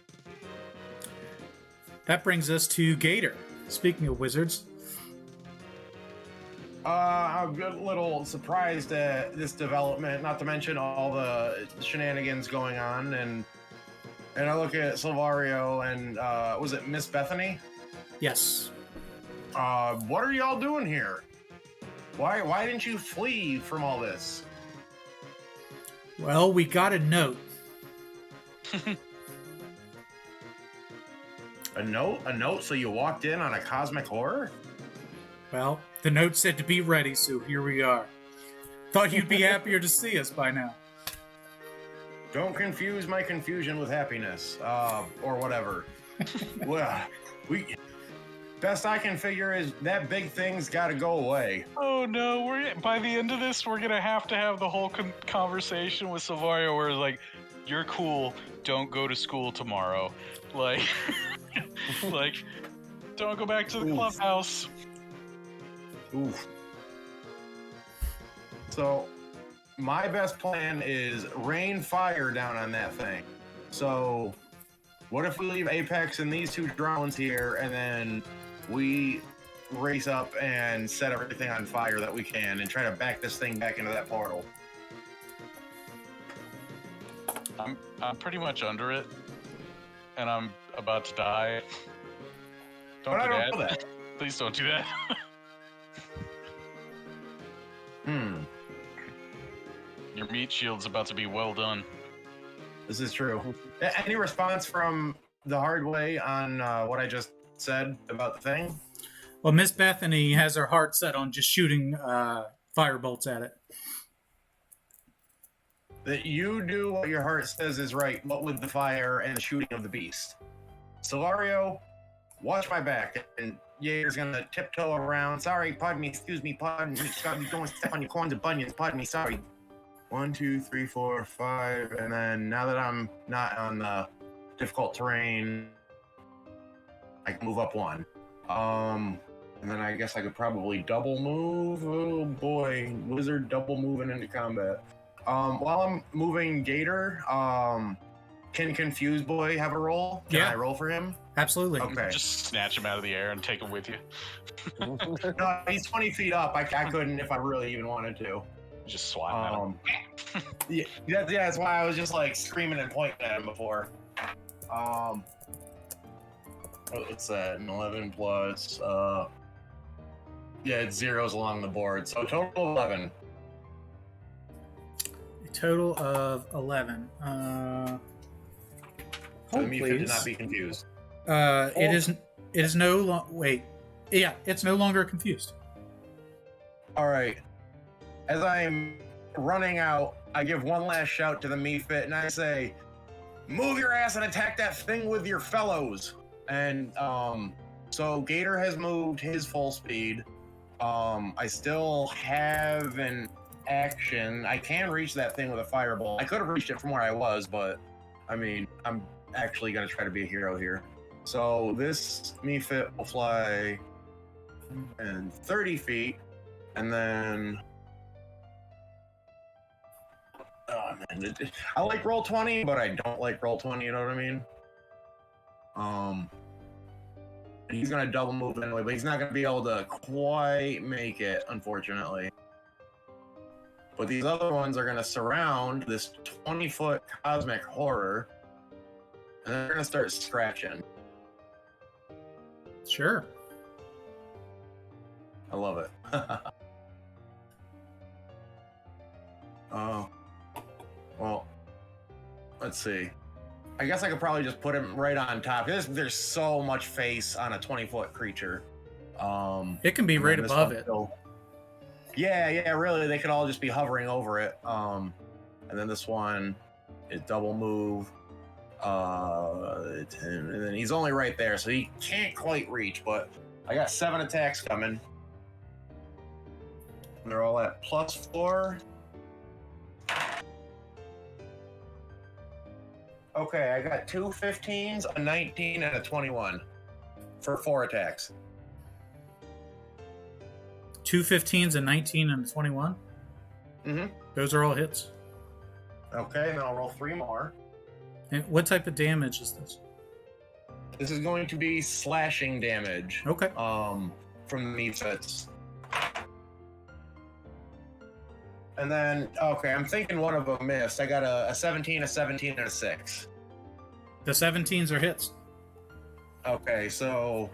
That brings us to Gator. Speaking of wizards, I'm a little surprised at this development, not to mention all the shenanigans going on. And I look at Silvario and, was it Miss Bethany? yes. What are y'all doing here? Why didn't you flee from all this? Well, we got a note. A note? So you walked in on a cosmic horror? Well, the note said to be ready, so here we are. Thought you'd be happier to see us by now. Don't confuse my confusion with happiness, or whatever. Well, best I can figure is that big thing's got to go away. Oh no! By the end of this, we're gonna have to have the whole conversation with Silvario, where it's like, "You're cool. Don't go to school tomorrow." Like, like, don't go back to the clubhouse. Oof. So, my best plan is rain fire down on that thing. So, what if we leave Apex and these 2 drones here, and then we race up and set everything on fire that we can, and try to back this thing back into that portal? I'm pretty much under it, and I'm about to die. Don't But I do don't that. know that. Please don't do that. Your meat shield's about to be well done. This is true. Any response from the hard way on what I just said about the thing? Well, Miss Bethany has her heart set on just shooting firebolts at it. That you do what your heart says is right, what with the fire and the shooting of the beast. Solario, watch my back. And Gator's gonna tiptoe around. Sorry, pardon me, excuse me, pardon me. Don't step on your corns and bunions, pardon me, sorry. 1, 2, 3, 4, 5, and then now that I'm not on the difficult terrain, I can move up 1. And then I guess I could probably double move. Oh boy, wizard double moving into combat. While I'm moving Gator, can Confused Boy have a roll? Can I roll for him? Absolutely. Okay. Just snatch him out of the air and take him with you. No, he's 20 feet up. I couldn't if I really even wanted to. Just swat at him. Yeah, that's why I was just like screaming and pointing at him before. What's that? An 11 plus. Yeah, it's zeros along the board. So total 11. A total of 11. So the Mephit did not be confused. It is no wait. Yeah, it's no longer confused. All right. As I'm running out, I give one last shout to the Mephit and I say, "Move your ass and attack that thing with your fellows." And so Gator has moved his full speed. I still have an action. I can reach that thing with a fireball. I could have reached it from where I was, but I mean, I'm actually going to try to be a hero here. So this Mephit will fly and 30 feet, and then oh man, I like roll 20, but I don't like roll 20. You know what I mean? He's gonna double move anyway, but he's not gonna be able to quite make it, unfortunately. But these other ones are gonna surround this 20-foot cosmic horror, and they're gonna start scratching. Sure. I love it. Oh, well, let's see. I guess I could probably just put him right on top. There's so much face on a 20-foot creature. It can be right above it. Yeah, really. They could all just be hovering over it. And then this one is double move. And then he's only right there, so he can't quite reach, but I got 7 attacks coming. And they're all at +4. Okay, I got 2 15s, a 19, and a 21 for 4 attacks. 2 15s, a 19, and a 21? Mm-hmm. Those are all hits. Okay, then I'll roll 3 more. And what type of damage is this? This is going to be slashing damage. Okay. From the Mephits. And then, okay, I'm thinking one of them missed. I got a 17, a 17, and a 6. The 17s are hits. Okay, so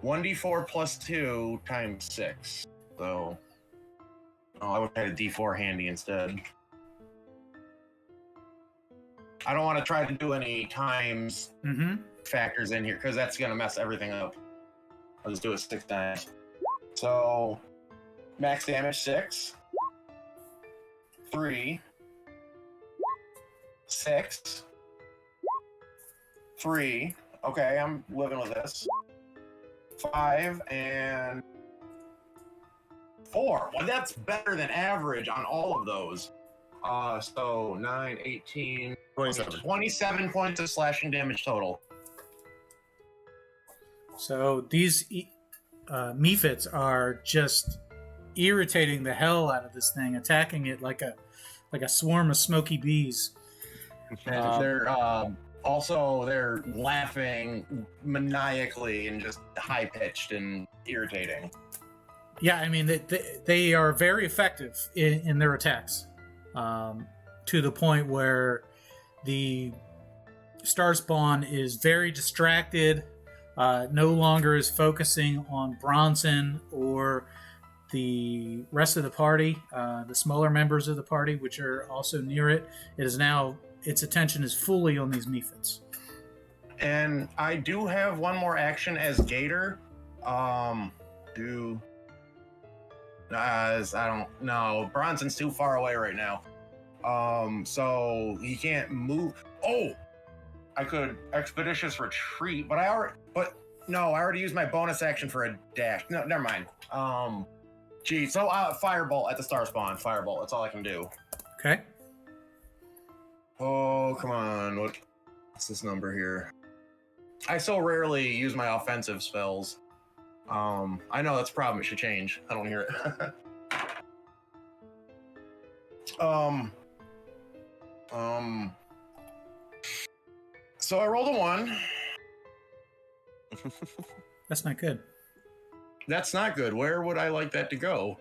1d4 plus 2 times 6. So, I would have had a d4 handy instead. I don't want to try to do any times factors in here because that's going to mess everything up. I'll just do it 6 times. So, max damage 6. 3, 6, 3. Okay, I'm living with this. 5 and 4. Well, that's better than average on all of those. So 9, 18, 27 points of slashing damage total. So these Mephits are just irritating the hell out of this thing, attacking it like a swarm of smoky bees. And they're laughing maniacally and just high pitched and irritating. Yeah, I mean they are very effective in their attacks, to the point where the Starspawn is very distracted, no longer is focusing on Bronson or the rest of the party, the smaller members of the party, which are also near it. It is now, its attention is fully on these Mephits. And I do have one more action as Gator. I don't know. Bronson's too far away right now. So he can't move. Oh, I could expeditious retreat, but I already used my bonus action for a dash. No, never mind. So firebolt at the Starspawn. Firebolt. That's all I can do. Okay. Oh, come on. What's this number here? I so rarely use my offensive spells. I know that's a problem. It should change. I don't hear it. So I rolled a 1. That's not good. That's not good. Where would I like that to go?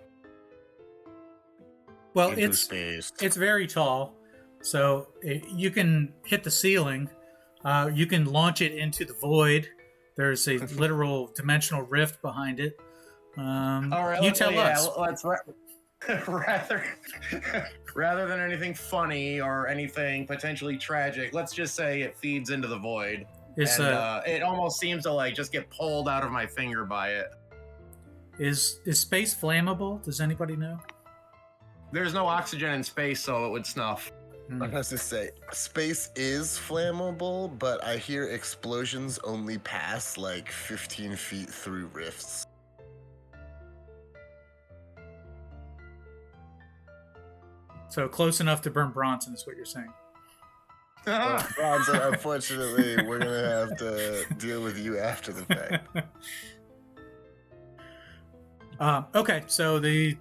Well, Into it's space. it's very tall, so you can hit the ceiling. You can launch it into the void. There's a literal dimensional rift behind it. All right, You tell us. Let's rather than anything funny or anything potentially tragic, let's just say it feeds into the void. It almost seems to like just get pulled out of my finger by it. Is space flammable? Does anybody know? There's no oxygen in space, so it would snuff. I was to say, space is flammable, but I hear explosions only pass like 15 feet through rifts. So close enough to burn Bronson is what you're saying. Bronson, unfortunately, we're gonna have to deal with you after the fact. Okay, so the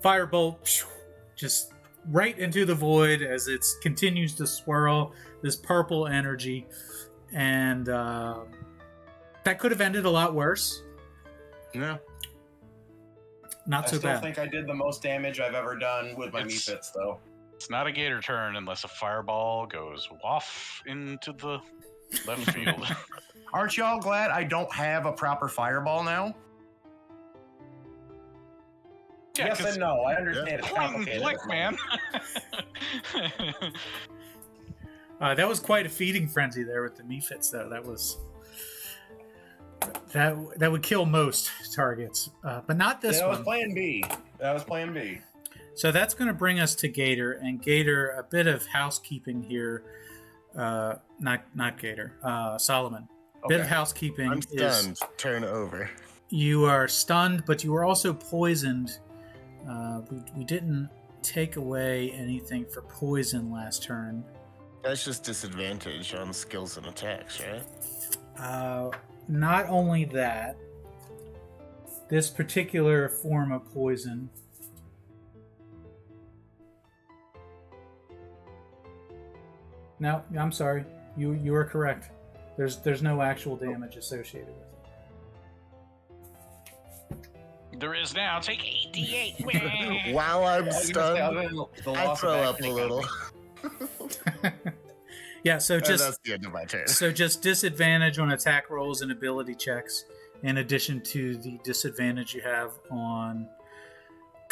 firebolt just right into the void as it continues to swirl this purple energy, and that could have ended a lot worse. Yeah. Not so I still bad. think I did the most damage I've ever done with my mephits, though. It's not a Gator turn unless a fireball goes off into the left field. Aren't y'all glad I don't have a proper fireball now? Yeah, Yes 'cause and no. I understand it's point and complicated. click, man. That was quite a feeding frenzy there with the mephits, though. That would kill most targets, but not this That was one. plan B. So that's going to bring us to Gator, and Gator, a bit of housekeeping here. Not Gator, Solomon. A bit of housekeeping. I'm stunned. Turn over. You are stunned, but you are also poisoned. We didn't take away anything for poison last turn. That's just disadvantage on skills and attacks, right? Not only that, this particular form of poison No, I'm sorry. You are correct. There's no actual damage associated with it. There is now. Take 88. While I'm stunned, I throw up a thing little. Yeah, so That's just the end of my turn. so just disadvantage on attack rolls and ability checks, in addition to the disadvantage you have on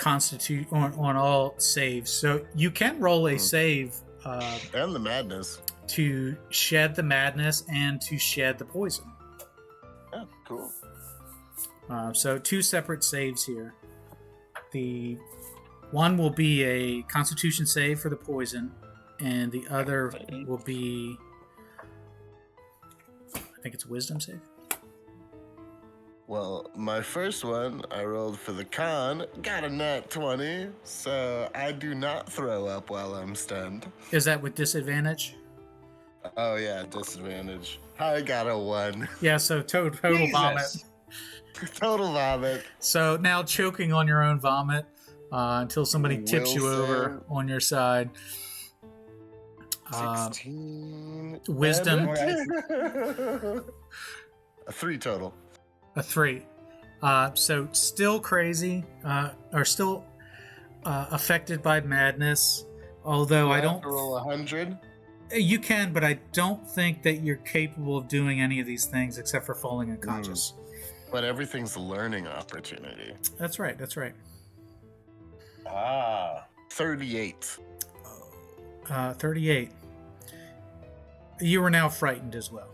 on all saves. So you can roll a save And the madness. to shed the madness and to shed the poison. Oh, cool. So two separate saves here. The one will be a Constitution save for the poison, and the other will be, I think it's a Wisdom save. Well, my first one, I rolled for the con, got a nat 20, so I do not throw up while I'm stunned. Is that with disadvantage? Oh yeah, disadvantage. I got a 1. Yeah, so total vomit. Total vomit. So now choking on your own vomit until somebody tips you over on your side. 16. Wisdom. A 3 total. A 3. So still crazy, or still affected by madness. Although I don't. Roll 100. You can, but I don't think that you're capable of doing any of these things except for falling unconscious. But everything's a learning opportunity. That's right. That's right. 38. 38. You are now frightened as well.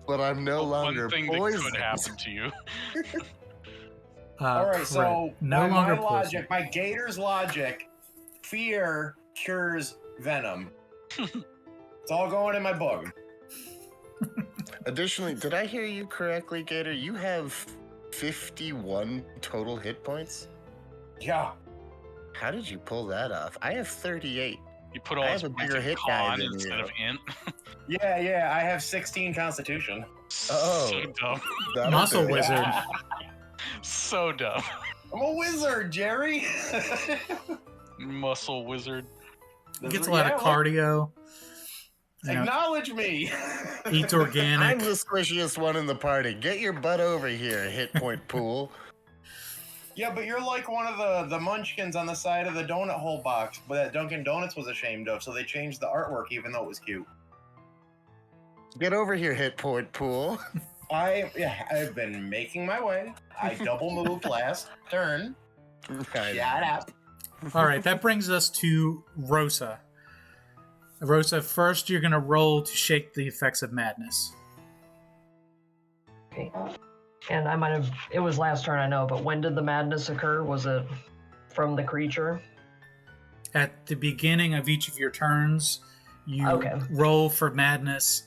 But I'm no longer One thing that poisoned. could happen to you. All right, so correct. No by longer my logic, poisoned. by Gator's logic, fear cures venom. It's all going in my book. Additionally, did I hear you correctly, Gator? You have 51 total hit points? Yeah. How did you pull that off? I have 38. You put all I his have a points bigger in hit die con than instead you. of int. Yeah. I have 16 Constitution. Oh. So dumb. That'll Muscle do it. wizard. So dumb. I'm a wizard, Jerry. Muscle wizard. Gets a lot of cardio. You know, Acknowledge me. eats I'm organic. the squishiest one in the party. Get your butt over here, hit point pool. Yeah, but you're like one of the munchkins on the side of the donut hole box, but that Dunkin' Donuts was ashamed of, so they changed the artwork even though it was cute. Get over here, hit point pool. I've been making my way. I double moved last turn. Right. Shut up. All right, that brings us to Rosa. Rosa, first you're going to roll to shake the effects of madness. Okay. And I might have, it was last turn, I know, but when did the madness occur? Was it from the creature? At the beginning of each of your turns, you Okay. roll for madness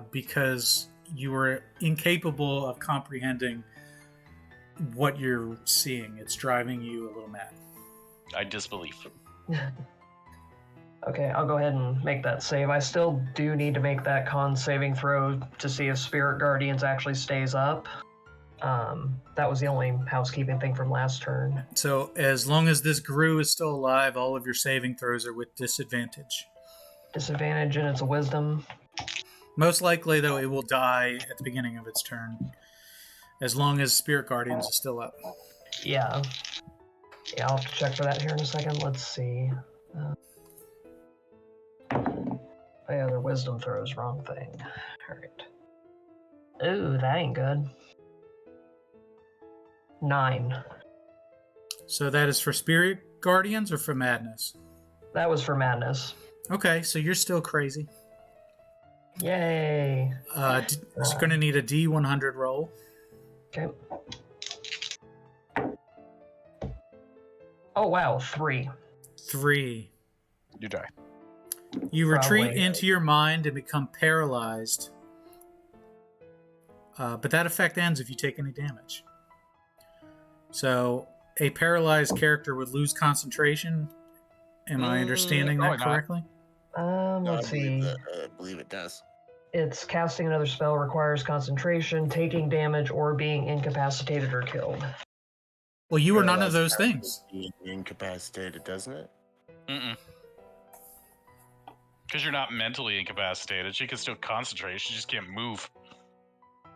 because you were incapable of comprehending what you're seeing. It's driving you a little mad. I disbelieve. Okay, I'll go ahead and make that save. I still do need to make that con saving throw to see if Spirit Guardians actually stays up. That was the only housekeeping thing from last turn. So as long as this Gru is still alive, all of your saving throws are with disadvantage. Disadvantage, and it's a wisdom. Most likely, though, it will die at the beginning of its turn, as long as Spirit Guardians is still up. Yeah. Yeah, I'll have to check for that here in a second. Let's see. Oh yeah, their wisdom throws, wrong thing. Alright. Ooh, that ain't good. 9. So that is for Spirit Guardians or for Madness? That was for madness. Okay, so you're still crazy. Yay! It's going to need a D100 roll. Okay. Oh wow, 3. 3. You die. You retreat Probably. into your mind and become paralyzed. But that effect ends if you take any damage. So a paralyzed character would lose concentration. Am I understanding that probably not. correctly? Let's see. I believe it does. It's casting another spell requires concentration, taking damage, or being incapacitated or killed. Well, you were none of Paralyzed those character things. being incapacitated, doesn't it? Mm-mm. Because you're not mentally incapacitated. She can still concentrate. She just can't move.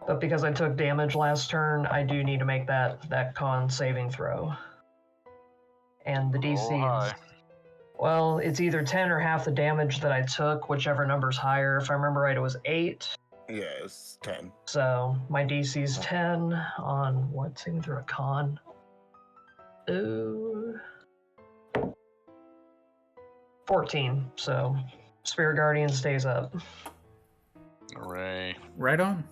But because I took damage last turn, I do need to make that con saving throw. And the DC Oh, hi. is... Well, it's either 10 or half the damage that I took, whichever number's higher. If I remember right, it was 8. Yeah, it's 10. So my DC's 10 on what? Saving through a con. Ooh. 14. So Spirit Guardian stays up. Hooray. Right on.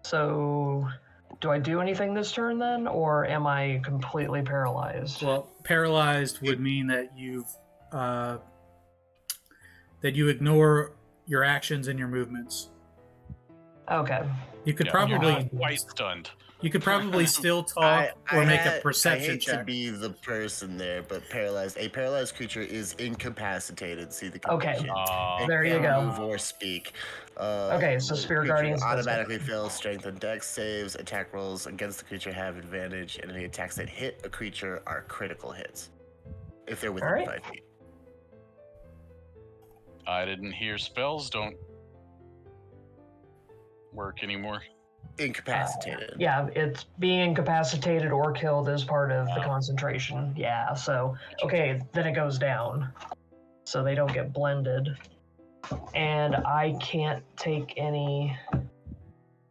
So do I do anything this turn then, or am I completely paralyzed? Well, paralyzed would mean that you ignore your actions and your movements. Okay. You could Yeah, probably you're not quite stunned. you could probably still talk or make a I perception hate check. to be the person there, but a paralyzed creature is incapacitated. See the Okay. condition. Oh, It There you can't go. Move or speak. Okay, so the Spirit creature Guardians does automatically fails strength and dex saves. Attack rolls against the creature have advantage, and any attacks that hit a creature are critical hits if they're within Alright. 5 feet. I didn't hear spells don't work anymore. Incapacitated. Yeah, it's being incapacitated or killed is part of the Oh. concentration. Yeah, so, okay, then it goes down. So they don't get blended. And I can't take any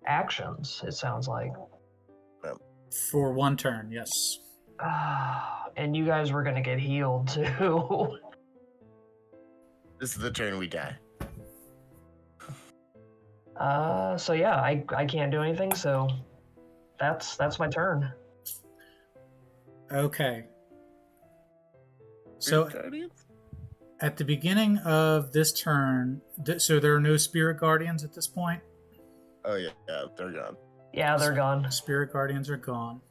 actions, it sounds like. For one turn, yes. And you guys were gonna get healed too. This is the turn we die. So yeah, I can't do anything, so that's my turn. Okay. So Guardians? at the beginning of this turn, so there are no Spirit Guardians at this point? Oh yeah, they're gone. Yeah, they're gone. Spirit Guardians are gone.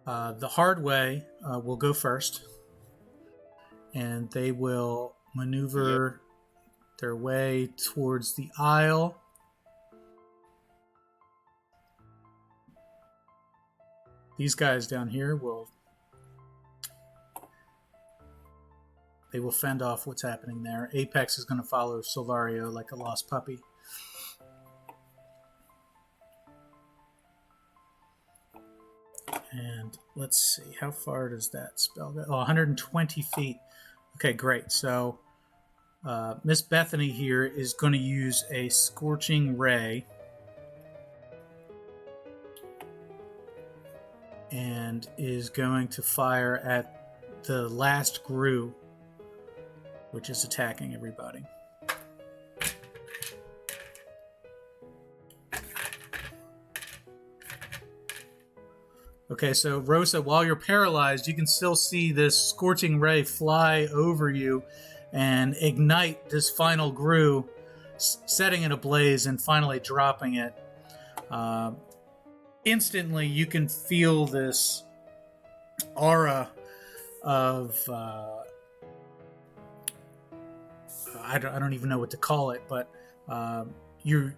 The hard way will go first, and they will maneuver their way towards the aisle. These guys down here will fend off what's happening there. Apex is going to follow Silvario like a lost puppy. And let's see, how far does that spell go? Oh, 120 feet. Okay, great. So Miss Bethany here is going to use a Scorching Ray. And is going to fire at the last Gru, which is attacking everybody. Okay, so Rosa, while you're paralyzed, you can still see this Scorching Ray fly over you and ignite this final Gru, setting it ablaze and finally dropping it. Instantly, you can feel this aura of I don't even know what to call it, but you're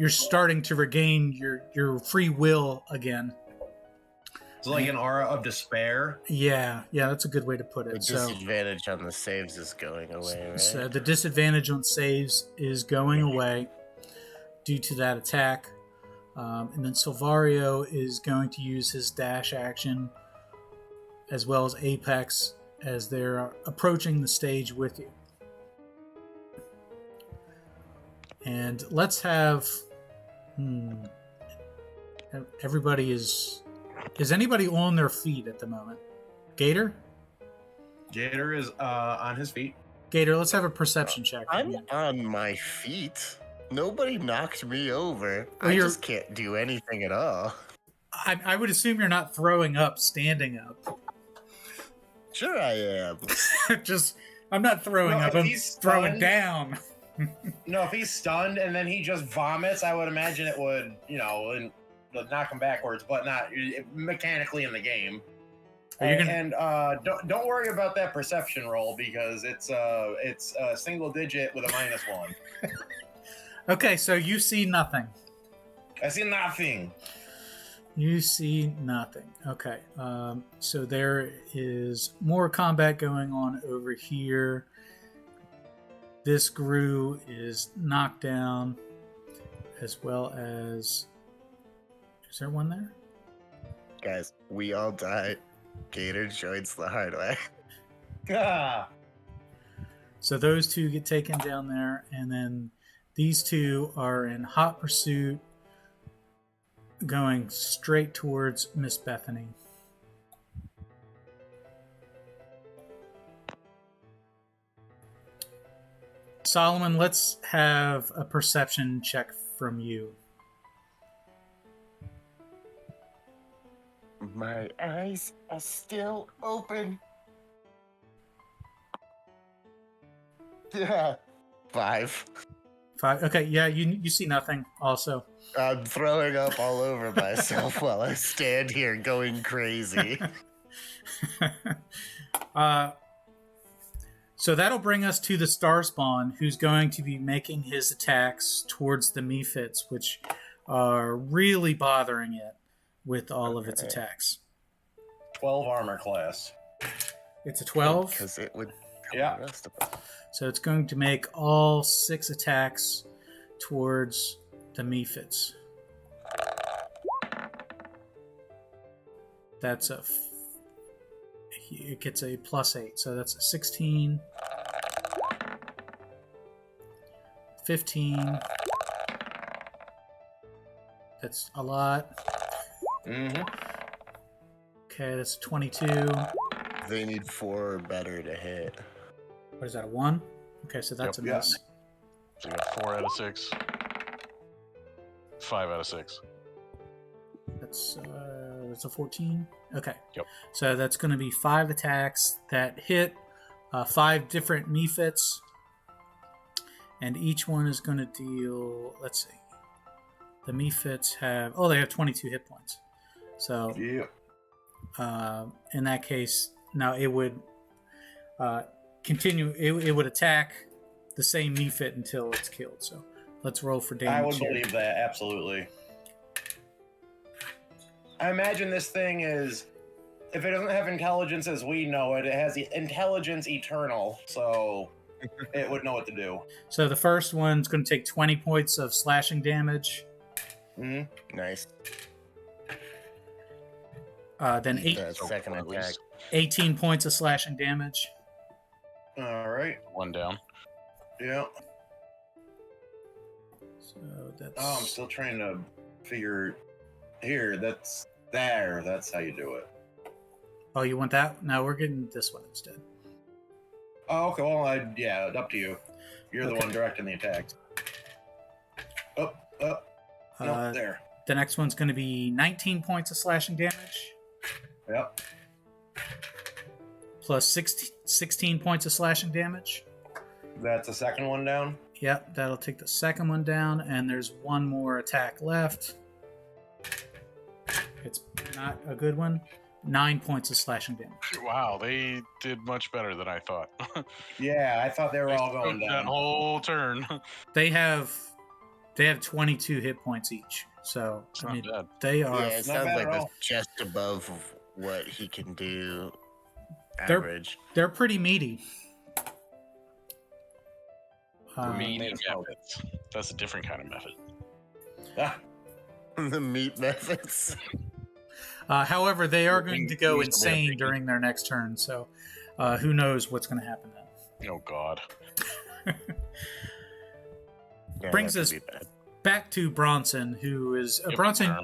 starting to regain your free will again. It's like an aura of despair. Yeah, that's a good way to put it. The disadvantage on the saves is going away, right? So the disadvantage on saves is going away due to that attack. And then Silvario is going to use his dash action as well as Apex as they're approaching the stage with you. And let's have... everybody is... Is anybody on their feet at the moment? Gator? Gator is on his feet. Gator, let's have a perception check. I'm on my feet. Nobody knocked me over. Well, I just can't do anything at all. I would assume you're not throwing up standing up. Sure I am. I'm not throwing up, I'm throwing down. No, if he's stunned and then he just vomits, I would imagine it would, knock him backwards, but not mechanically in the game. And don't worry about that perception roll because it's a single digit with a -1. Okay, so you see nothing. I see nothing. You see nothing. Okay, so there is more combat going on over here. This Gru is knocked down, as well as... Is there one there? Guys, we all die. Gator joins the hard way. So those two get taken down there, and then these two are in hot pursuit, going straight towards Miss Bethany. Solomon, let's have a perception check from you. My eyes are still open. Yeah. 5. 5. Okay, yeah, you see nothing also. I'm throwing up all over myself while I stand here going crazy. So that'll bring us to the Starspawn, who's going to be making his attacks towards the Mephits, which are really bothering it with all of its attacks. 12 armor class. It's a 12? Because it would kill Yeah. the rest of us. So it's going to make all 6 attacks towards the Mephits. That's it gets a +8, so that's a 16, 15. That's a lot. Mm-hmm. Okay, that's a 22. They need 4 or better to hit. What is that, a 1? Okay, so that's Yep. a miss. So you got 4 out of 6. 5 out of 6. That's a 14. Okay. Yep. So that's going to be 5 attacks that hit 5 different Mephits, and each one is going to deal. Let's see. The Mephits have... Oh, they have 22 hit points. So, Yeah. in that case, now it would continue... It would attack the same Mephit until it's killed. So, let's roll for damage. I would here. believe that, absolutely. I imagine this thing is... If it doesn't have intelligence as we know it, it has the intelligence eternal, so it would know what to do. So the first one's going to take 20 points of slashing damage. Mm-hmm. Nice. Then Second attack. 18 points of slashing damage. All right. One down. Yeah. So that's... Oh, I'm still trying to figure... Here, that's... There, that's how you do it. Oh, you want that? No, we're getting this one instead. Oh, okay, well, yeah, up to you. You're the one directing the attacks. Up. No, there. The next one's going to be 19 points of slashing damage. Yep. Plus 16 points of slashing damage. That's the second one down. Yep, that'll take the second one down, and there's one more attack left. It's not a good one. 9 points of slashing damage. Wow, they did much better than I thought. Yeah, I thought they were all going That down. whole turn. They have 22 hit points each. So It's I not mean, bad. they are Yeah, it not sounds bad like at that's all. just above what he can do They're- average. they're pretty meaty. Meaty made of smoke. methods. That's a different kind of method. Ah, The meat methods. However, they are going to go Reasonably insane updated. during their next turn. So who knows what's going to happen then. Oh God. Yeah, Brings that us- could be bad. Back to Bronson, who is Yep, Bronson. turn.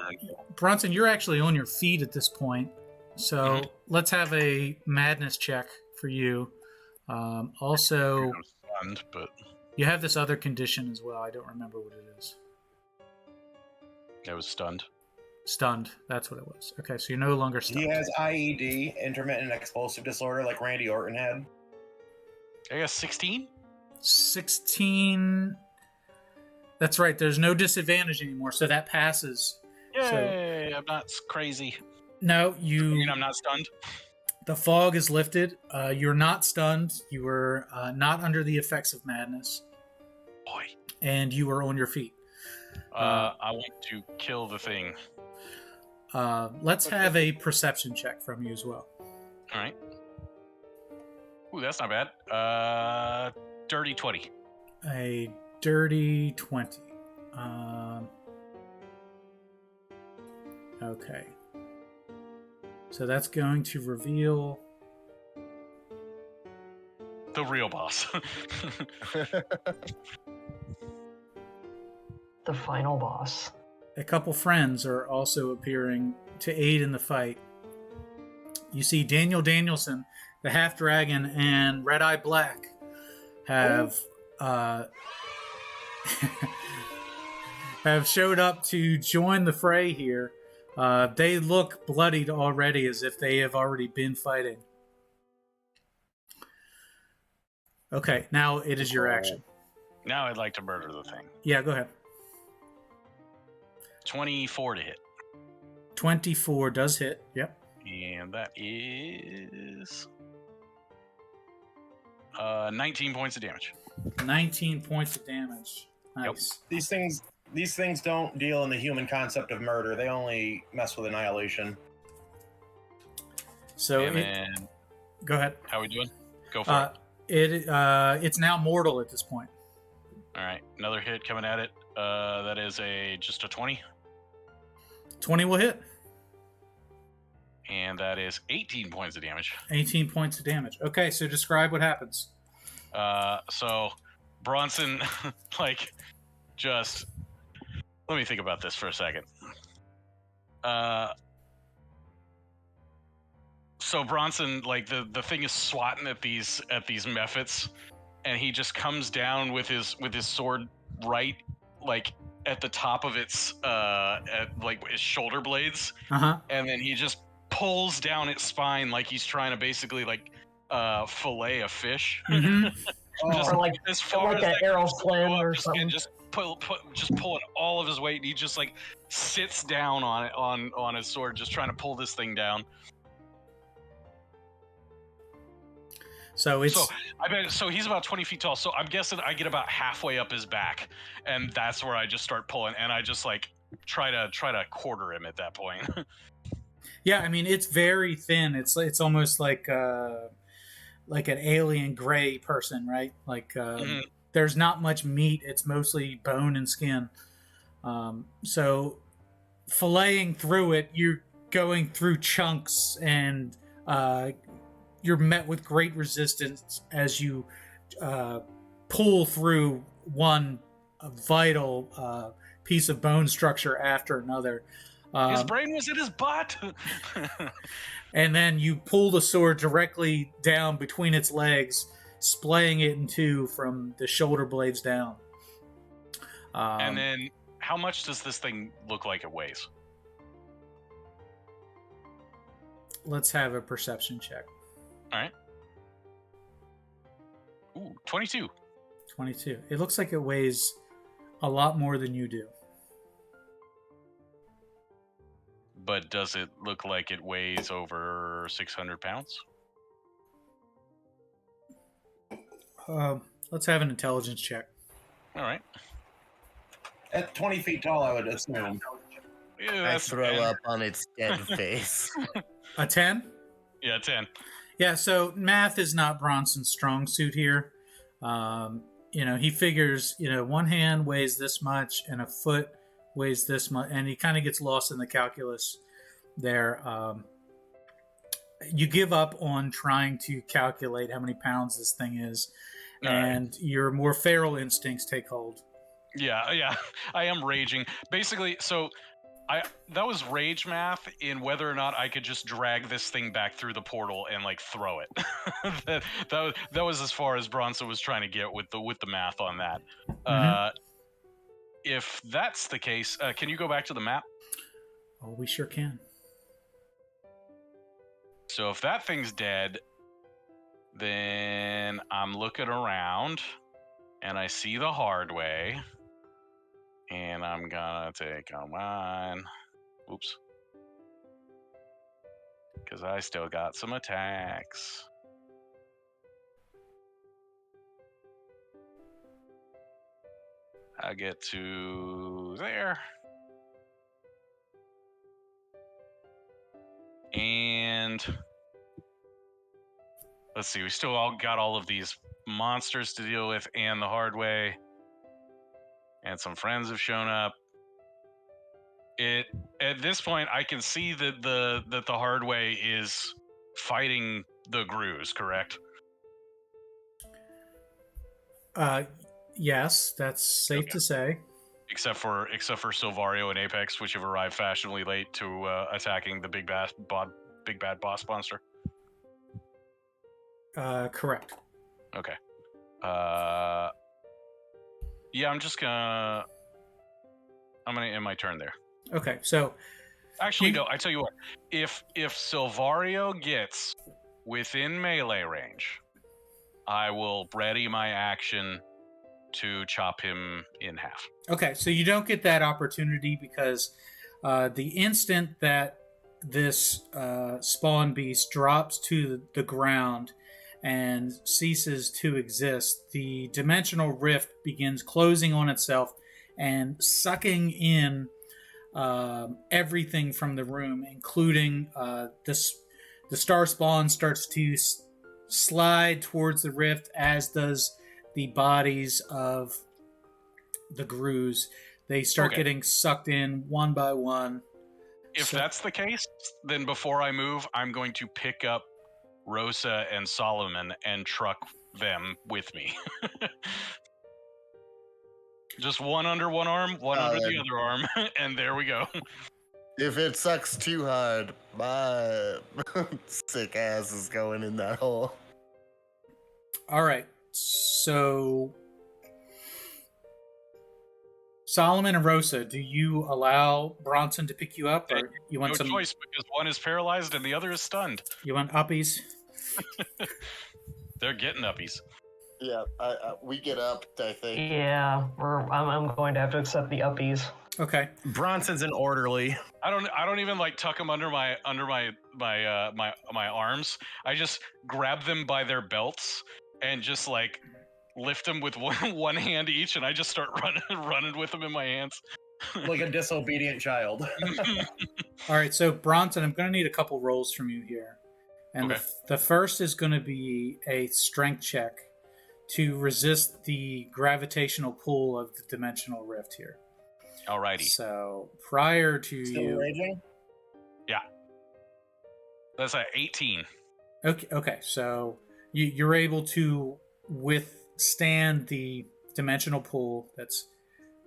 Bronson, you're actually on your feet at this point. So let's have a madness check for you. Also, I'm stunned, but you have this other condition as well. I don't remember what it is. I was stunned. Stunned. That's what it was. Okay, so you're no longer stunned. he has IED, intermittent explosive disorder, like Randy Orton had. I guess 16? 16. That's right. There's no disadvantage anymore, so that passes. Yay! I'm not crazy. No, I mean, you. I'm not stunned. The fog is lifted. You're not stunned. You were not under the effects of madness, Boy. and you are on your feet. I want to kill the thing. Let's have a perception check from you as well. All right. Ooh, that's not bad. Dirty 20. A dirty 20. Okay. So that's going to reveal. The real boss. The final boss. A couple friends are also appearing to aid in the fight. You see Daniel Danielson, the half dragon, and Red Eye Black have have showed up to join the fray here. They look bloodied already, as if they have already been fighting. Okay, now it is your action. Now I'd like to murder the thing. Yeah, go ahead. 24 to hit. 24 does hit. Yep. And that is 19 points of damage. 19 points of damage. Nice. These things don't deal in the human concept of murder. They only mess with annihilation. So And then, go ahead. how we doing? Go for it. It's now mortal at this point. All right, another hit coming at it. That is just a 20. 20 will hit. And that is 18 points of damage. 18 points of damage. Okay, so describe what happens. So Bronson, just let me think about this for a second. So Bronson, the thing is swatting at these methods, and he just comes down with his sword right at the top of its his shoulder blades, and then he just pulls down its spine like he's trying to basically fillet a fish. Mm-hmm. Oh, Just Or like as far like as an that arrow goes, flint go up or and something. just just pulling all of his weight, and he just like sits down on it on his sword, just trying to pull this thing down. So it's So he's about 20 feet tall. So I'm guessing I get about halfway up his back, and that's where I just start pulling, and I just like try to quarter him at that point. yeah. I mean, it's very thin. It's almost like an alien gray person, right? Like there's not much meat. It's mostly bone and skin. So filleting through it, you're going through chunks, and you're met with great resistance as you pull through one vital piece of bone structure after another. His brain was in his butt. And then you pull the sword directly down between its legs, splaying it in two from the shoulder blades down. And then, how much does this thing look like it weighs? Let's have a perception check. All right. Ooh, 22. 22. It looks like it weighs a lot more than you do. But does it look like it weighs over 600 pounds? Let's have an intelligence check. All right. At 20 feet tall, I would assume. Yeah, I that's throw 10. up on its dead face. A 10? Yeah, 10. Yeah, so math is not Bronson's strong suit here. He figures, one hand weighs this much and a foot weighs this much, and he kind of gets lost in the calculus there. You give up on trying to calculate how many pounds this thing is, and your more feral instincts take hold. Yeah, I am raging. Basically, so that was rage math in whether or not I could just drag this thing back through the portal and like throw it. that was as far as Bronson was trying to get with the math on that. Mm-hmm. If that's the case, can you go back to the map? Oh, we sure can. So if that thing's dead, then I'm looking around and I see the hard way. And I'm gonna take on mine. Oops. Because I still got some attacks. I get to there. And let's see, we still all got all of these monsters to deal with and the hard way. And some friends have shown up. At this point, I can see that the hard way is fighting the Grus, correct? Yes, that's safe to say. Except for Silvario and Apex, which have arrived fashionably late to attacking the big bad boss monster. Correct. Okay. Yeah, I'm gonna end my turn there. Okay, so actually, no. I tell you what. If Silvario gets within melee range, I will ready my action to chop him in half. Okay, so you don't get that opportunity because the instant that this spawn beast drops to the ground and ceases to exist, the dimensional rift begins closing on itself and sucking in everything from the room, including the star spawn starts to slide towards the rift, as does the bodies of the Grus. They start getting sucked in one by one. If that's the case, then before I move, I'm going to pick up Rosa and Solomon and truck them with me. Just one under one arm, one under the other arm, and there we go. If it sucks too hard, my sick ass is going in that hole. All right, so Solomon and Rosa, do you allow Bronson to pick you up, or you want no choice, because one is paralyzed and the other is stunned. You want uppies? They're getting uppies. Yeah, we get up, I think. Yeah, I'm going to have to accept the uppies. Okay. Bronson's an orderly. I don't even like tuck them under my arms. I just grab them by their belts and just like lift them with one hand each, and I just start running with them in my hands. Like a disobedient child. All right, so Bronson, I'm going to need a couple rolls from you here. And Okay. the first is going to be a strength check to resist the gravitational pull of the dimensional rift here. Alrighty. So prior to Still you, raging? That's a 18. okay, so you're able to withstand the dimensional pull that's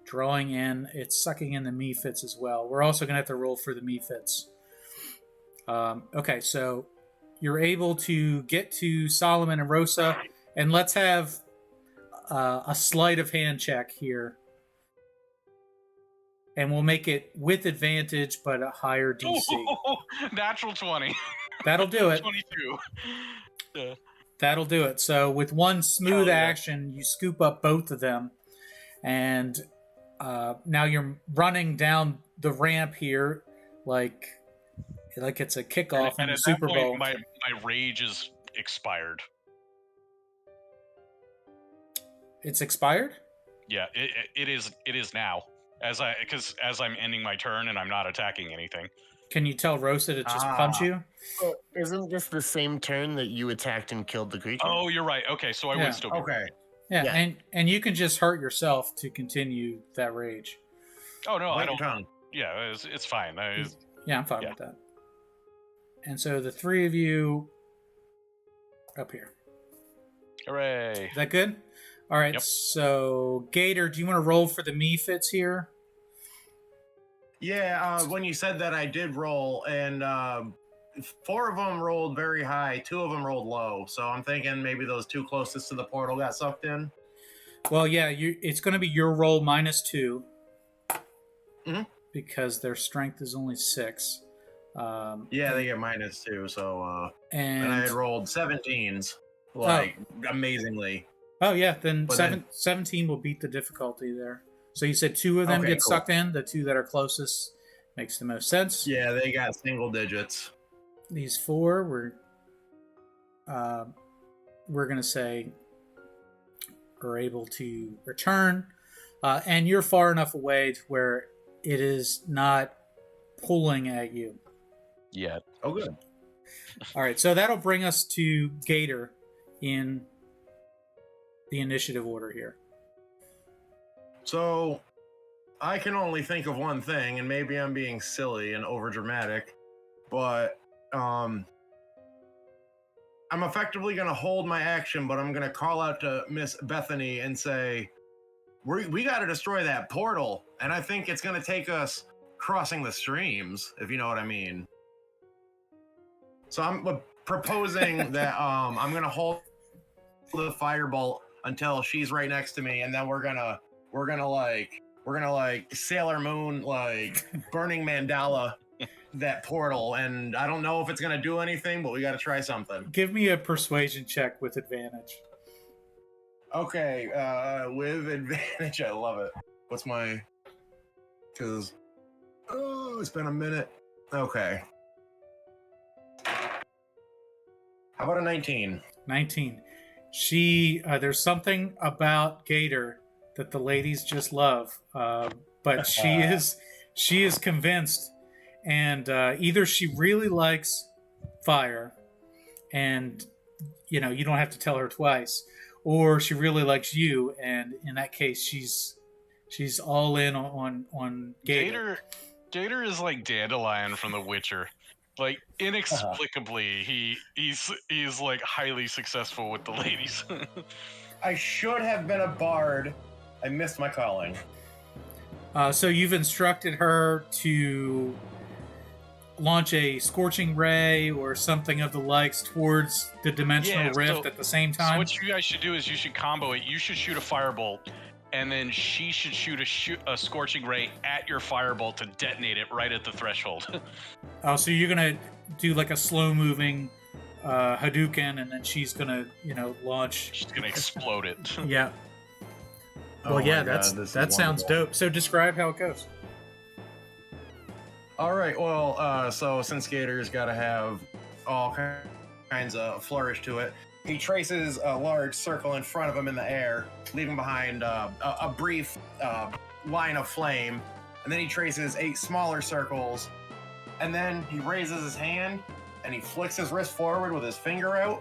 drawing in. It's sucking in the mephits as well. We're also going to have to roll for the mephits. Okay, so you're able to get to Solomon and Rosa, and let's have a sleight of hand check here. And we'll make it with advantage, but a higher DC. Natural 20. That'll do it. 22. Yeah. That'll do it. So with one smooth Hell yeah. action, you scoop up both of them, and now you're running down the ramp here, like it's a kickoff in And the at Super that point, Bowl. my rage is expired. It's expired? Yeah, it is now. As I'm ending my turn and I'm not attacking anything. Can you tell Rosa to just punch you? Well, isn't this the same turn that you attacked and killed the creature? Oh, you're right. Okay, so I Yeah. would still be Okay. Yeah, Yeah. and you can just hurt yourself to continue that rage. Oh no, I Bite don't. your tongue. Yeah, it's fine. Yeah, I'm fine Yeah. with that. And so the three of you up here. Hooray! Is that good? All right, Yep. so Gator, do you want to roll for the mephits here? Yeah, when you said that, I did roll, and 4 of them rolled very high, 2 of them rolled low. So I'm thinking maybe those 2 closest to the portal got sucked in. Well, yeah, it's going to be your roll -2 Mhm. because their strength is only 6. Yeah, they get -2. So and and I had rolled 17s, like amazingly. oh yeah, then But then- 17 will beat the difficulty there. So you said 2 of them Okay, get cool. sucked in. The 2 that are closest makes the most sense. Yeah, they got single digits. These 4 we're going to say are able to return, and you're far enough away to where it is not pulling at you. Yeah. Oh, good. All right, so that'll bring us to Gator in the initiative order here. So I can only think of one thing, and maybe I'm being silly and overdramatic, but I'm effectively going to hold my action, but I'm going to call out to Miss Bethany and say, we got to destroy that portal, and I think it's going to take us crossing the streams, if you know what I mean. So I'm proposing that I'm going to hold the firebolt until she's right next to me, and then we're gonna like Sailor Moon, like burning mandala that portal, and I don't know if it's gonna do anything, but we got to try something. Give me a persuasion check with advantage. Okay, with advantage. I love it. What's my? Because it's been a minute. Okay. How about a 19? 19. There's something about Gator that the ladies just love, but she is convinced, and either she really likes fire, and you don't have to tell her twice, or she really likes you, and in that case she's all in on Gator. Gator is like Dandelion from The Witcher. Like inexplicably, he's like highly successful with the ladies. I should have been a bard. I missed my calling. So you've instructed her to launch a scorching ray or something of the likes towards the dimensional rift at the same time. So what you guys should do is you should combo it. You should shoot a firebolt, and then she should shoot a scorching ray at your firebolt to detonate it right at the threshold. Oh, so you're gonna do like a slow moving Hadouken, and then she's gonna, launch. She's gonna explode it. Yeah. Oh Well, yeah, my God, this is that sounds wonderful. dope. So describe how it goes. All right. Well, so since Gator's got to have all kinds of flourish to it, he traces a large circle in front of him in the air, leaving behind a brief line of flame, and then he traces 8 smaller circles, and then he raises his hand and he flicks his wrist forward with his finger out,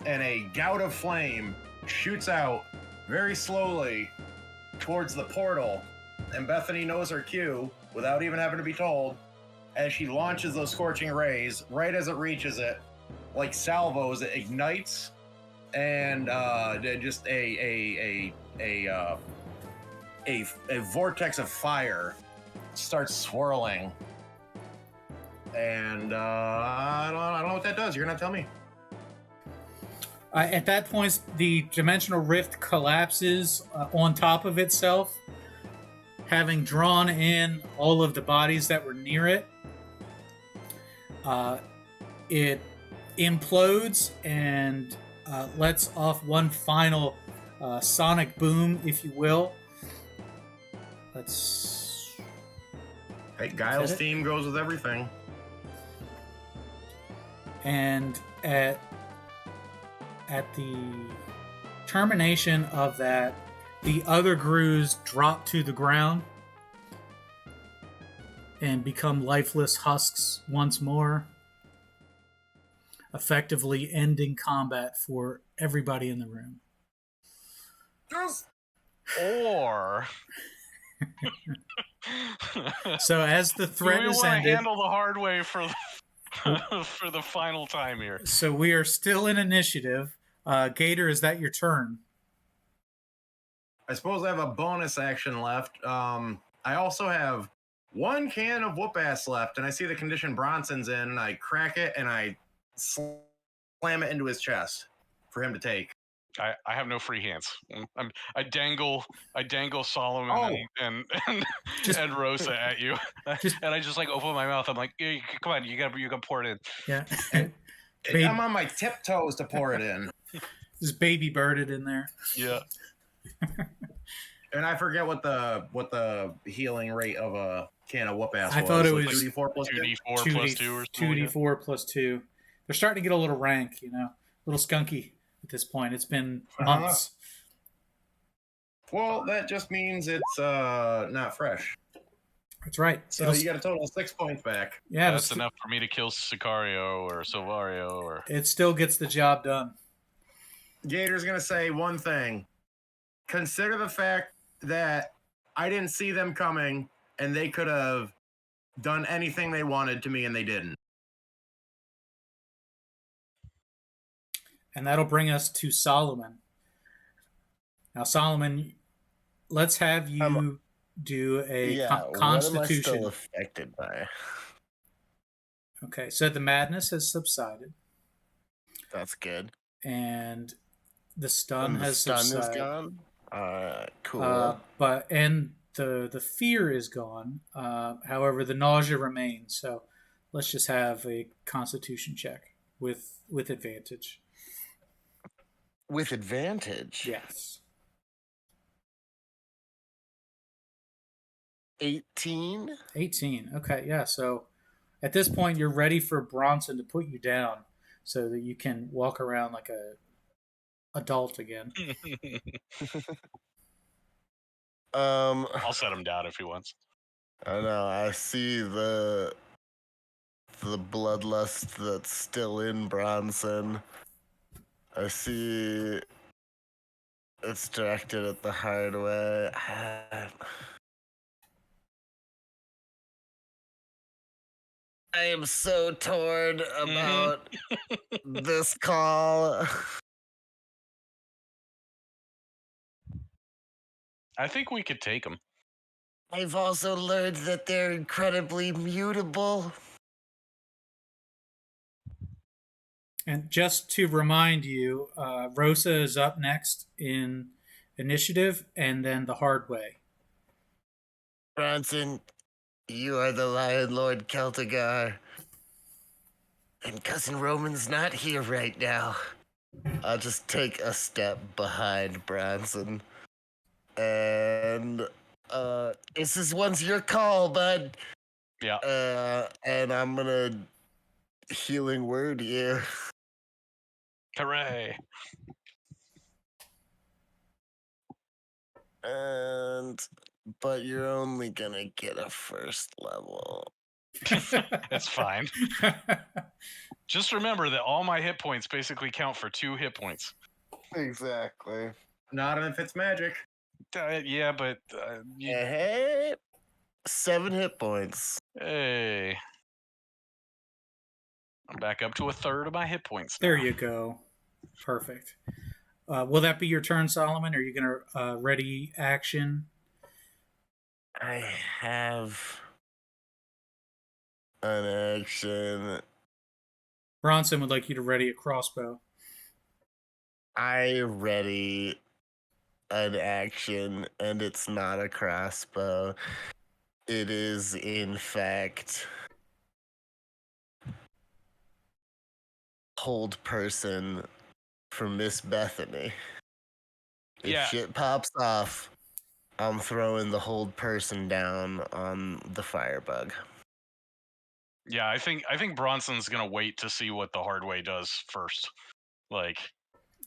and a gout of flame shoots out very slowly towards the portal, and Bethany knows her cue without even having to be told. As she launches those scorching rays, right as it reaches it, like salvos, it ignites, and just a vortex of fire starts swirling. And I don't know what that does. You're gonna tell me. At that point, the dimensional rift collapses on top of itself, having drawn in all of the bodies that were near it. It implodes and lets off one final sonic boom, if you will. Let's. Hey, Guile's theme goes with everything. And at the termination of that, the other Grus drop to the ground and become lifeless husks once more, effectively ending combat for everybody in the room. Or So as the threat do we is want to ended, handle the hard way for for the final time here? so we are still in initiative. Gator, is that your turn? I suppose I have a bonus action left. I also have 1 can of whoop ass left, and I see the condition Bronson's in, and I crack it and I slam it into his chest for him to take. I have no free hands. I dangle Solomon and Rosa at you, and I just like open my mouth. I'm like, hey, come on, you gotta pour it in. Yeah. I'm on my tiptoes to pour it in. Just baby birded in there. Yeah. And I forget what the healing rate of a can of whoop ass was. I thought it was 2d4 plus 2. 2d4 plus 2 or something. 2d4 plus 2. They're starting to get a little rank, a little skunky at this point. It's been months. Well, that just means it's not fresh. That's right. So you got a total of 6 points back. Yeah, that's enough for me to kill Sicario or Silvario or. It still gets the job done. Gator's gonna say one thing. Consider the fact that I didn't see them coming, and they could have done anything they wanted to me, and they didn't. And that'll bring us to Solomon. Now, Solomon, let's have you do a Constitution. What am I still affected by? Okay, so the madness has subsided. That's good. And the stun And has the stun subsided. is gone. Cool. But the fear is gone. However, the nausea remains. So let's just have a Constitution check with advantage. With advantage? Yes. 18? 18. Okay, yeah. So at this point, you're ready for Bronson to put you down so that you can walk around like a adult again. I'll set him down if he wants. I know. I see the bloodlust that's still in Bronson. I see it's directed at the hard way. I am so torn about this call. I think we could take him. I've also learned that they're incredibly mutable. And just to remind you, Rosa is up next in initiative, and then the hard way. Bronson, you are the Lion Lord Celtigar. And Cousin Roman's not here right now. I'll just take a step behind Bronson. And this one's your call, bud. Yeah. And I'm gonna healing word you. Hooray. But you're only gonna get a first level. It's fine. Just remember that all my hit points basically count for 2 hit points. Exactly. Not if it's magic. Yeah, but Hey, 7 hit points. hey, I'm back up to a third of my hit points. There now. you go. Perfect. Will that be your turn, Solomon? Are you going to ready action? I have an action. Bronson would like you to ready a crossbow. I ready an action, and it's not a crossbow. It is, in fact, hold person from Miss Bethany. If Yeah. shit pops off, I'm throwing the hold person down on the firebug. Yeah, I think Bronson's gonna wait to see what the hard way does first. Like,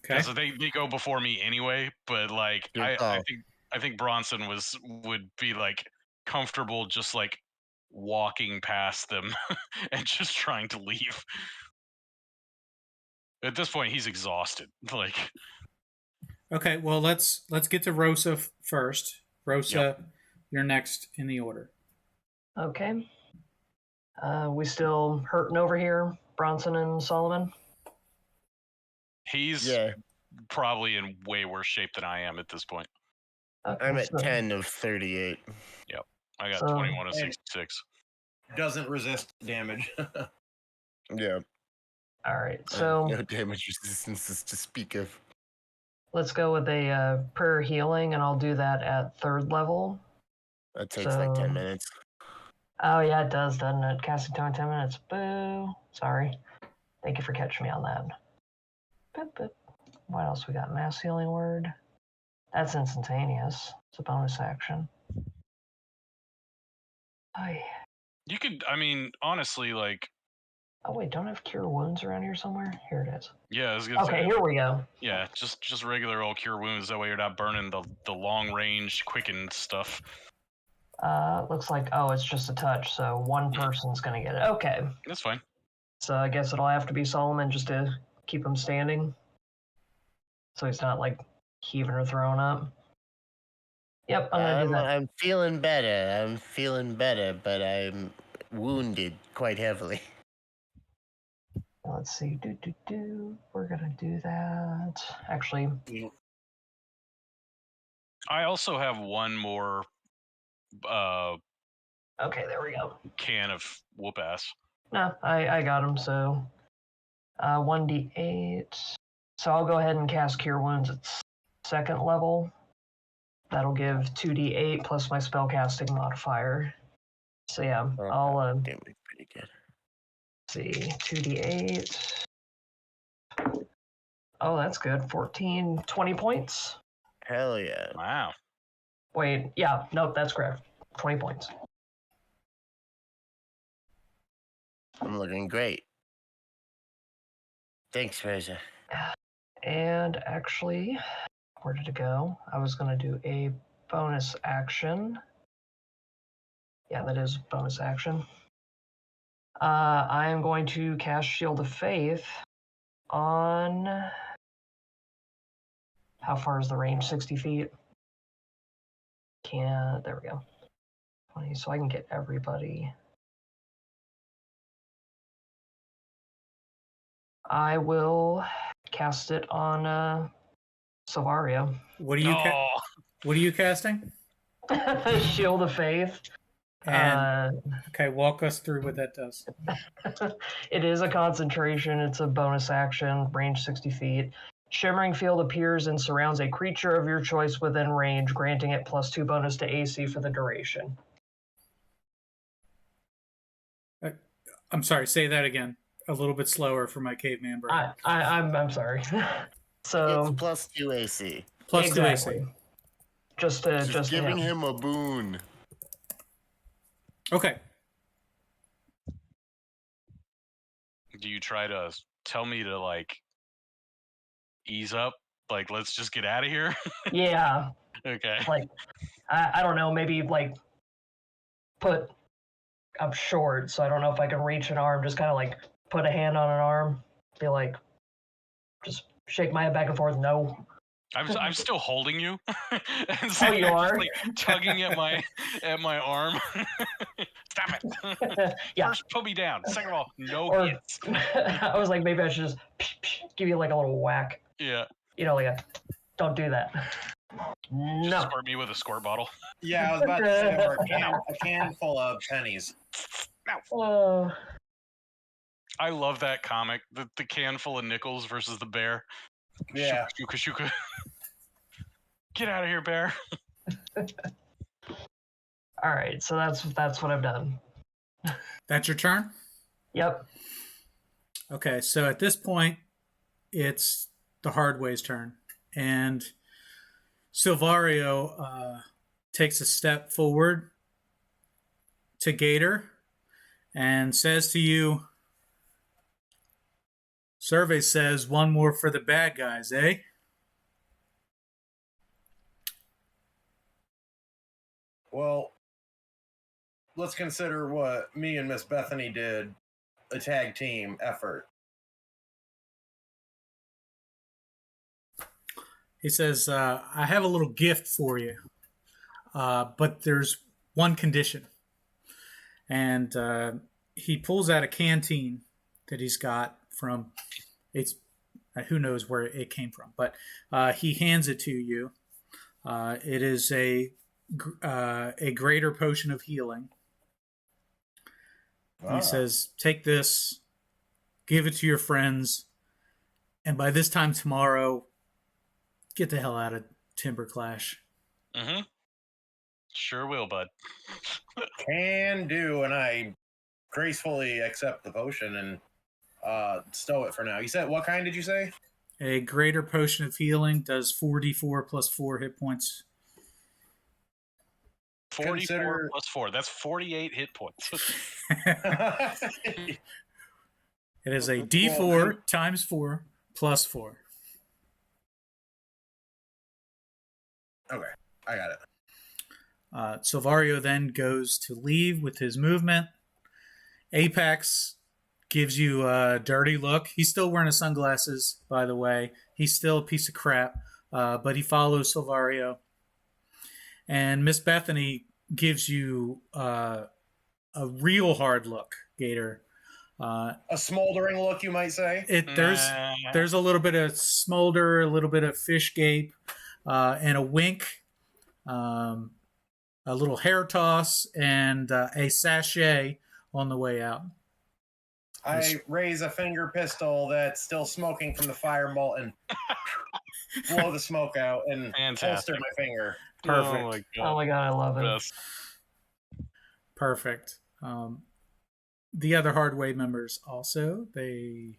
Okay. because they go before me anyway. But like, Good I call. think Bronson would be like comfortable just like walking past them and just trying to leave. At this point, he's exhausted. Like, Okay, well, let's get to Rosa first. Rosa, you're next in the order. Okay. We still hurting over here, Bronson and Solomon? he's Yeah, probably in way worse shape than I am at this point. Okay, I'm at so- 10 of 38. I got So- 21 of 66. Doesn't resist damage. Yeah. All right, so no damage resistances to speak of. let's go with a prayer healing, and I'll do that at 3rd level. That takes like 10 So- minutes. Oh, yeah, it does, doesn't it? Casting time 10 minutes. Boo. Sorry. Thank you for catching me on that. Boop, boop. What else we got? Mass healing word. That's instantaneous. It's a bonus action. Aye. You could, I mean, honestly, like, Oh, wait, don't I have cure wounds around here somewhere? Here it is. yeah, I was gonna Okay, say, here we go. yeah, just regular old cure wounds. That way you're not burning the long range quicken stuff. Looks like, oh, it's just a touch, so one person's gonna get it. Okay. That's fine. So I guess it'll have to be Solomon just to keep him standing. So he's not, like, heaving or throwing up. Yep, I'm gonna do that. I'm feeling better, but I'm wounded quite heavily. Let's see. We're gonna do that. Actually, I also have one more okay, there we go. can of whoop ass. No, I got him. So, 1d8. So I'll go ahead and cast Cure Wounds at 2nd level. That'll give 2d8 plus my spellcasting modifier. So yeah, I'll Damn, pretty good. see 2d8. Oh, that's good. 14, 20 points. Hell yeah. Wow. Wait, yeah, nope, that's correct. 20 points. I'm looking great. Thanks, Rosa. And actually, where did it go? I was going to do a bonus action. Yeah, that is bonus action. I am going to cast Shield of Faith on... How far is the range? 60 feet? There we go. 20, so I can get everybody. I will cast it on Savaria. What are you What are you casting? Shield of Faith. And okay, walk us through what that does. It is a concentration. It's a bonus action, range 60 feet. Shimmering field appears and surrounds a creature of your choice within range, granting it +2 bonus to AC for the duration. I'm sorry, say that again. a little bit slower for my caveman brain. I'm sorry. It's So plus 2 AC. Plus exactly. 2 AC. Just giving him a boon. Okay. Do you try to tell me to like ease up? Like, let's just get out of here? Yeah, Okay. like I don't know, maybe like put. I'm short, so I don't know if I can reach an arm. Just kind of like put a hand on an arm, be like, just shake my head back and forth. No. I'm still holding you. And Oh, you are? like tugging at my arm. Stop it. Yeah. First, put me down. Second of all, no Or hits. I was like, maybe I should just give you like a little whack. Yeah. You know, like a don't do that. Just No. squirt me with a squirt bottle. Yeah, I was about to say, or a can full of pennies. Oh. I love that comic. The can full of nickels versus the bear. Yeah. Shuka, shuka, shuka. Get out of here, bear. All right, so that's what I've done. That's your turn? Yep. Okay, so at this point, it's the Hardway's turn. And Silvario takes a step forward to Gator and says to you, survey says one more for the bad guys, eh? Well, let's consider what me and Miss Bethany did, a tag team effort. He says, I have a little gift for you, but there's one condition. And he pulls out a canteen that he's got from, it's who knows where it came from, but he hands it to you. It is a greater potion of healing. He says, take this, give it to your friends, and by this time tomorrow, get the hell out of Timber Clash. Mm-hmm. Sure will, bud. Can do, and I gracefully accept the potion and stow it for now. You said, what kind did you say? A greater potion of healing does 4d4 plus 4 hit points. 44 plus 4. That's 48 hit points. It is a d4 times 4 plus 4. Okay, I got it. Silvario then goes to leave with his movement. Apex gives you a dirty look. He's still wearing his sunglasses, by the way. He's still a piece of crap, but he follows Silvario. And Miss Bethany gives you a real hard look, Gator. A smoldering look, you might say. There's a little bit of smolder, a little bit of fish gape, and a wink, a little hair toss, and a sachet on the way out. I raise a finger pistol that's still smoking from the fire malt and blow the smoke out and holster my finger. Perfect. Oh my god, I love it. Yes. Perfect. The other Hardway members also, they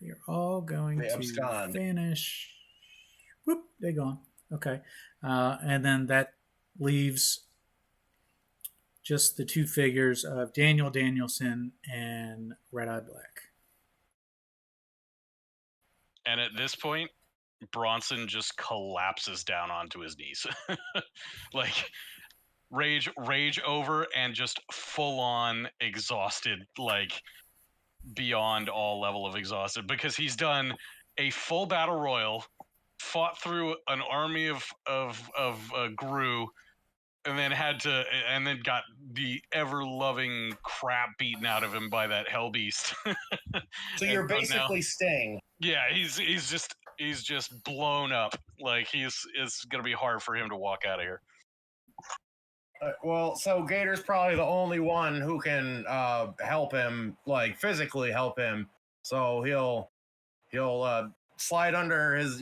are all going to abscond. vanish. Whoop, they're gone. Okay. And then that leaves just the two figures of Daniel Danielson and Red Eye Black. And at this point, Bronson just collapses down onto his knees. Like rage over and just full on exhausted, like beyond all level of exhausted, because he's done a full battle royal, fought through an army of Gru, and then got the ever-loving crap beaten out of him by that hell beast. So you're basically Sting. Yeah, he's just blown up. Like it's gonna be hard for him to walk out of here. Well, so Gator's probably the only one who can help him, like physically help him. So he'll slide under his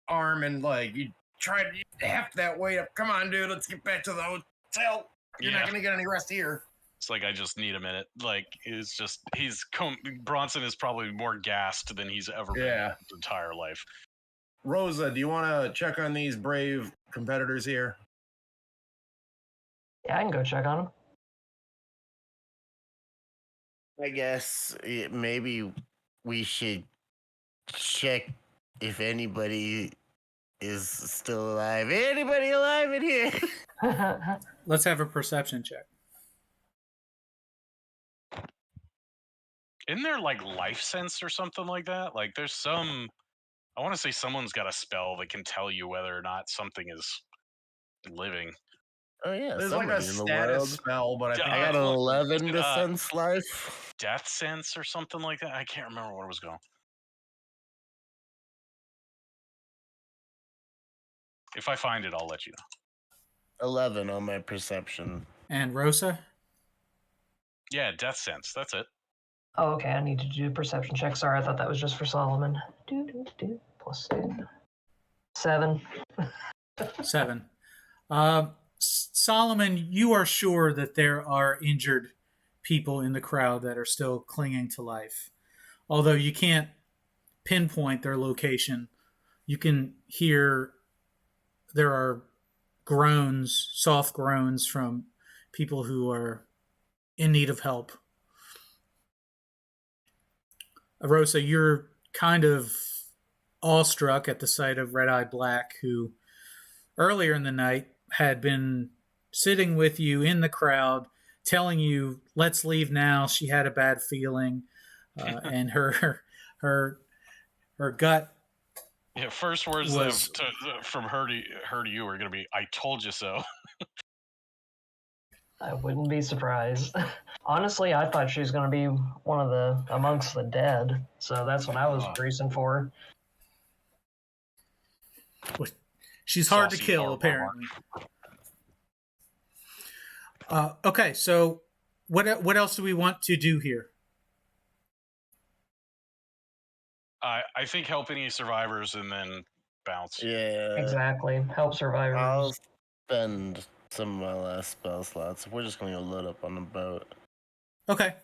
arm and like you try to heft that weight up. Come on, dude, let's get back to the hotel. You're not gonna get any rest here. It's like I just need a minute. Like it's just Bronson is probably more gassed than he's ever been in his entire life. Rosa, do you want to check on these brave competitors here? Yeah, I can go check on them. I guess maybe we should check if anybody is still alive. Anybody alive in here? Let's have a perception check. Isn't there like life sense or something like that? Like there's some, I want to say someone's got a spell that can tell you whether or not something is living. Oh yeah, There's like a somebody in the status world. spell, but I think I got an look, 11 to sense life. Death sense or something like that. I can't remember what it was going. If I find it, I'll let you know. 11 on my perception. And Rosa? Yeah, death sense. That's it. Oh, okay. I need to do a perception check. Sorry, I thought that was just for Solomon. Plus 2. 7. 7. Solomon, you are sure that there are injured people in the crowd that are still clinging to life. Although you can't pinpoint their location, you can hear there are groans, soft groans from people who are in need of help. Rosa, you're kind of awestruck at the sight of Red-Eye Black, who earlier in the night had been sitting with you in the crowd, telling you, "Let's leave now." She had a bad feeling, and her gut. Yeah, first words from her to you are going to be, "I told you so." I wouldn't be surprised. Honestly, I thought she was going to be one of the amongst the dead, so that's what I was bracing for. She's hard to kill, apparently. Okay, so what else do we want to do here? I think help any survivors and then bounce. Yeah. Exactly. Help survivors. I'll spend some of my last spell slots. We're just going to go load up on the boat. Okay,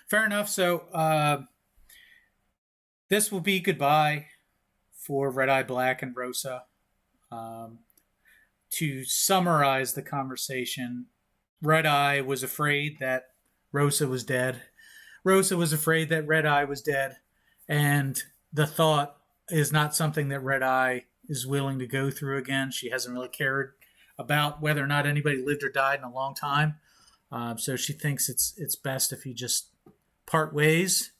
fair enough. So this will be goodbye for Red-Eye Black and Rosa. To summarize the conversation, Red-Eye was afraid that Rosa was dead. Rosa was afraid that Red-Eye was dead. And the thought is not something that Red-Eye is willing to go through again. She hasn't really cared about whether or not anybody lived or died in a long time. So she thinks it's best if you just part ways.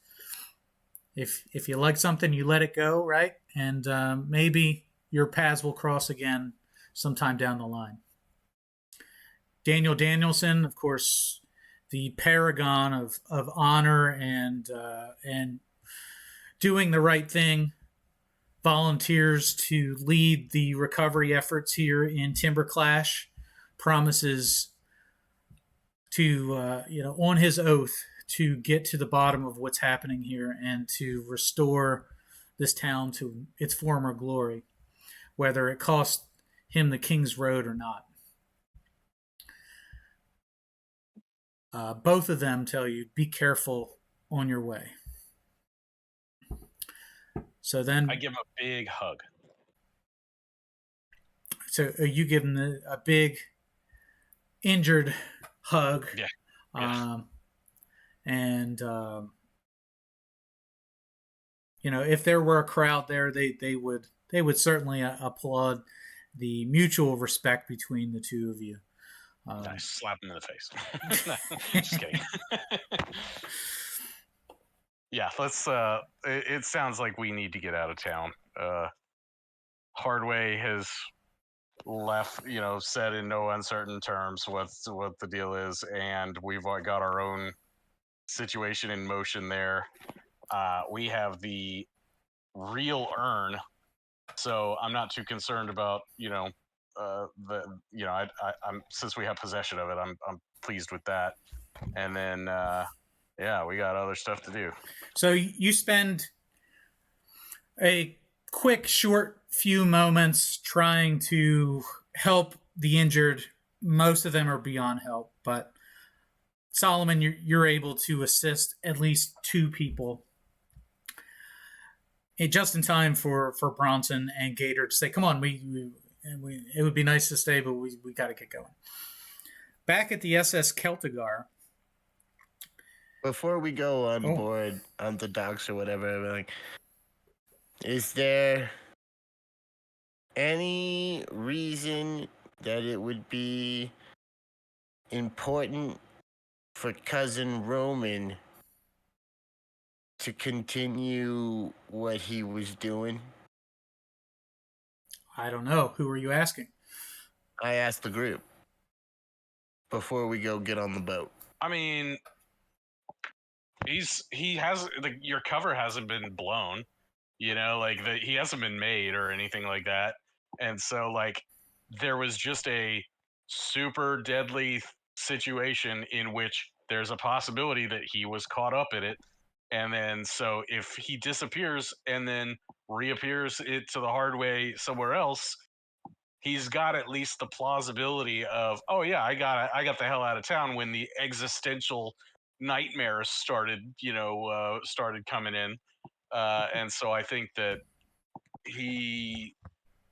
If you like something, you let it go, right? And maybe your paths will cross again sometime down the line. Daniel Danielson, of course, the paragon of honor and doing the right thing, volunteers to lead the recovery efforts here in Timber Clash, promises to, on his oath, to get to the bottom of what's happening here and to restore this town to its former glory, whether it costs him the King's Road or not. Both of them tell you, be careful on your way. So then I give him a big hug. So you give him a big injured hug. Yeah. If there were a crowd there, they would certainly applaud the mutual respect between the two of you. Nice. Slap him in the face. Just kidding. Yeah, let's. It sounds like we need to get out of town. Hardway has left, said in no uncertain terms what the deal is, and we've got our own situation in motion there. We have the real urn, so I'm not too concerned about I'm since we have possession of it, I'm pleased with that. And then we got other stuff to do. So you spend a quick, short few moments trying to help the injured. Most of them are beyond help, but Solomon, you're able to assist at least 2 people just in time for Bronson and Gator to say, "Come on, we it would be nice to stay, but we got to get going." Back at the SS Celtigar. Before we go on board on the docks or whatever, like, is there any reason that it would be important for Cousin Roman to continue what he was doing? I don't know. Who are you asking? I asked the group before we go get on the boat. I mean, your cover hasn't been blown, you know, like he hasn't been made or anything like that, and so like there was just a super deadly situation in which there's a possibility that he was caught up in it, and then so if he disappears and then reappears it to the hard way somewhere else, he's got at least the plausibility of, oh yeah, I got the hell out of town when the existential nightmares started coming in, and so I think that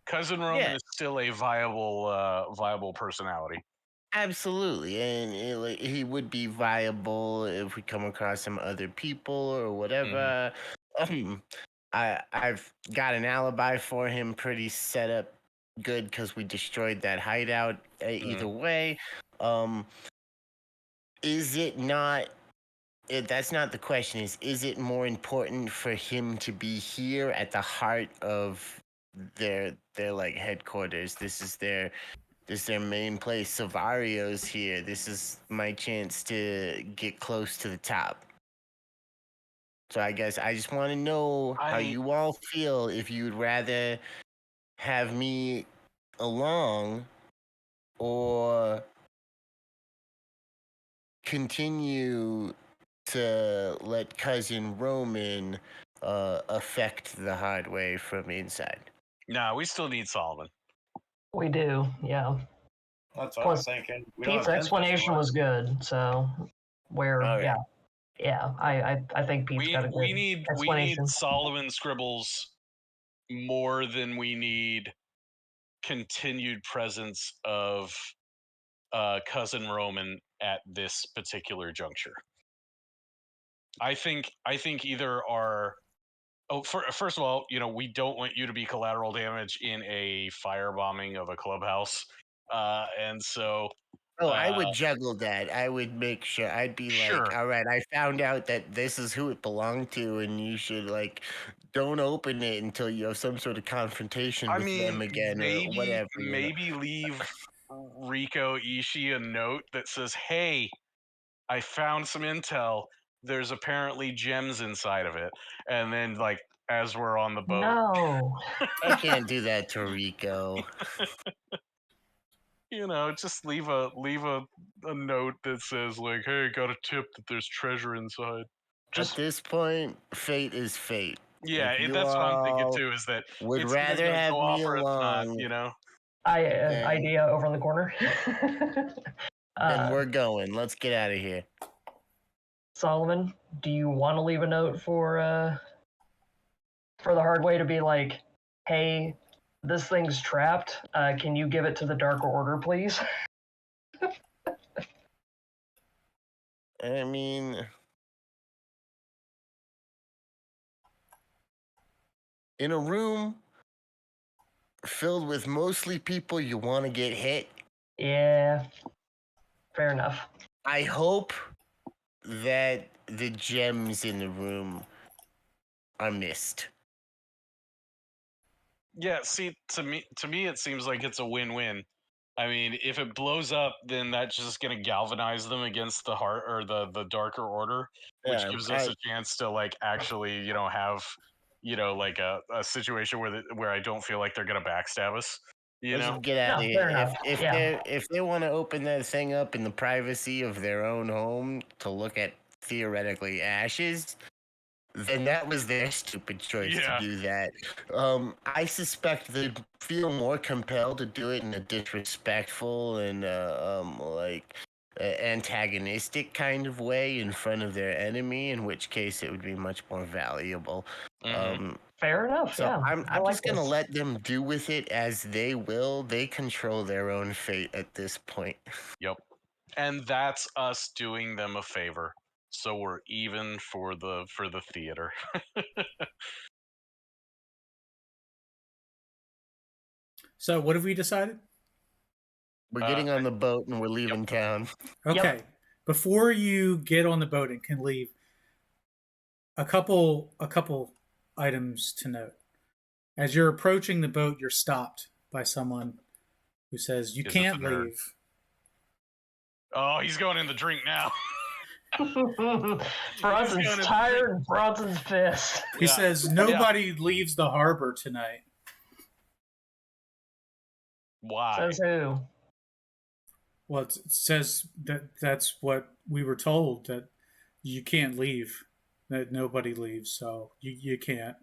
Cousin Roman is still a viable personality. Absolutely, and like, he would be viable if we come across some other people or whatever. I've got an alibi for him pretty set up good because we destroyed that hideout. Either way, is it not? That's not the question. Is it more important for him to be here at the heart of their like headquarters? This is their main place. Savario's here. This is my chance to get close to the top. So I guess I just want to know how you all feel. If you'd rather have me along or continue to let Cousin Roman affect the hard way from inside. No, we still need Solomon. We do, yeah. That's what I was thinking. Pete's explanation was good, so I think Pete's got a good explanation. We need Solomon scribbles more than we need continued presence of Cousin Roman at this particular juncture. I think either our first of all, you know, we don't want you to be collateral damage in a firebombing of a clubhouse, and so. I would juggle that. I would make sure. I'd be like, all right, I found out that this is who it belonged to, and you should, like, don't open it until you have some sort of confrontation with them again or whatever. Maybe leave Rico Ishii a note that says, hey, I found some intel. There's apparently gems inside of it. And then, like, as we're on the boat. No. I can't do that to Rico. You know, just leave a note that says, like, hey, got a tip that there's treasure inside. At this point, fate is fate. Yeah, that's what I'm thinking too, is that would rather have me along, not, you know? Idea over in the corner. Then we're going. Let's get out of here. Solomon, do you want to leave a note for the hard way to be like, hey, this thing's trapped. Can you give it to the Darker Order, please? I mean, in a room filled with mostly people you want to get hit. Yeah, fair enough. I hope that the gems in the room are missed. Yeah, see, to me, it seems like it's a win-win. I mean, if it blows up, then that's just going to galvanize them against the heart or the Darker Order, which gives us a chance to, like, actually, you know, have, you know, like a situation where I don't feel like they're going to backstab us. You know, get out of here. If they want to open that thing up in the privacy of their own home to look at theoretically ashes, then that was their stupid choice to do that. I suspect they'd feel more compelled to do it in a disrespectful and antagonistic kind of way in front of their enemy, in which case it would be much more valuable. Fair enough. So Yeah, I'm I like just gonna this. let them do with it as they will. They control their own fate at this point. Yep. And that's us doing them a favor. So we're even for the theater. So what have we decided? We're getting on the boat and we're leaving town. Okay. Before you get on the boat and can leave, a couple items to note. As you're approaching the boat, you're stopped by someone who says, "You can't leave." Oh, he's going in the drink now. Bronson's tired and Bronson's pissed. He says, "Nobody leaves the harbor tonight." Why? Says who? Well, it says that's what we were told, that you can't leave, that nobody leaves, so you can't.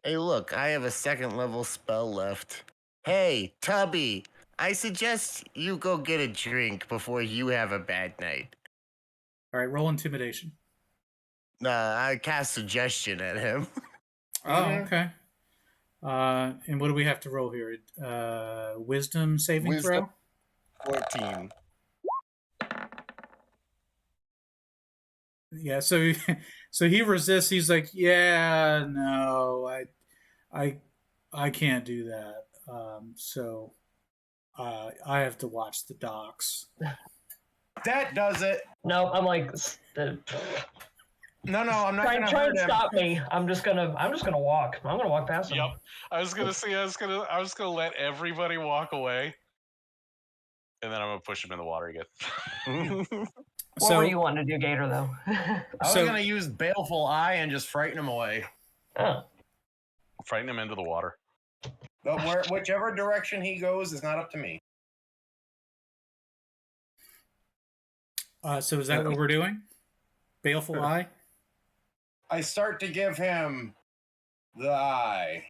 Hey, look, I have a 2nd level spell left. Hey, Tubby, I suggest you go get a drink before you have a bad night. All right, roll intimidation. I cast suggestion at him. Oh, okay. And what do we have to roll here? Wisdom saving throw? 14. Yeah, so he resists. He's like, "Yeah, no, I can't do that. So I have to watch the docks." That does it. No, I'm like, No, I'm not gonna try hurt and him. stop me. I'm just gonna walk. I'm gonna walk past him. Yep. I was gonna let everybody walk away, and then I'm gonna push him in the water again. What were you wanting to do, Gator? Though. I was gonna use Baleful Eye and just frighten him away. Oh. Frighten him into the water. But whichever direction he goes is not up to me. So is that what we're doing? Baleful Eye? I start to give him the eye.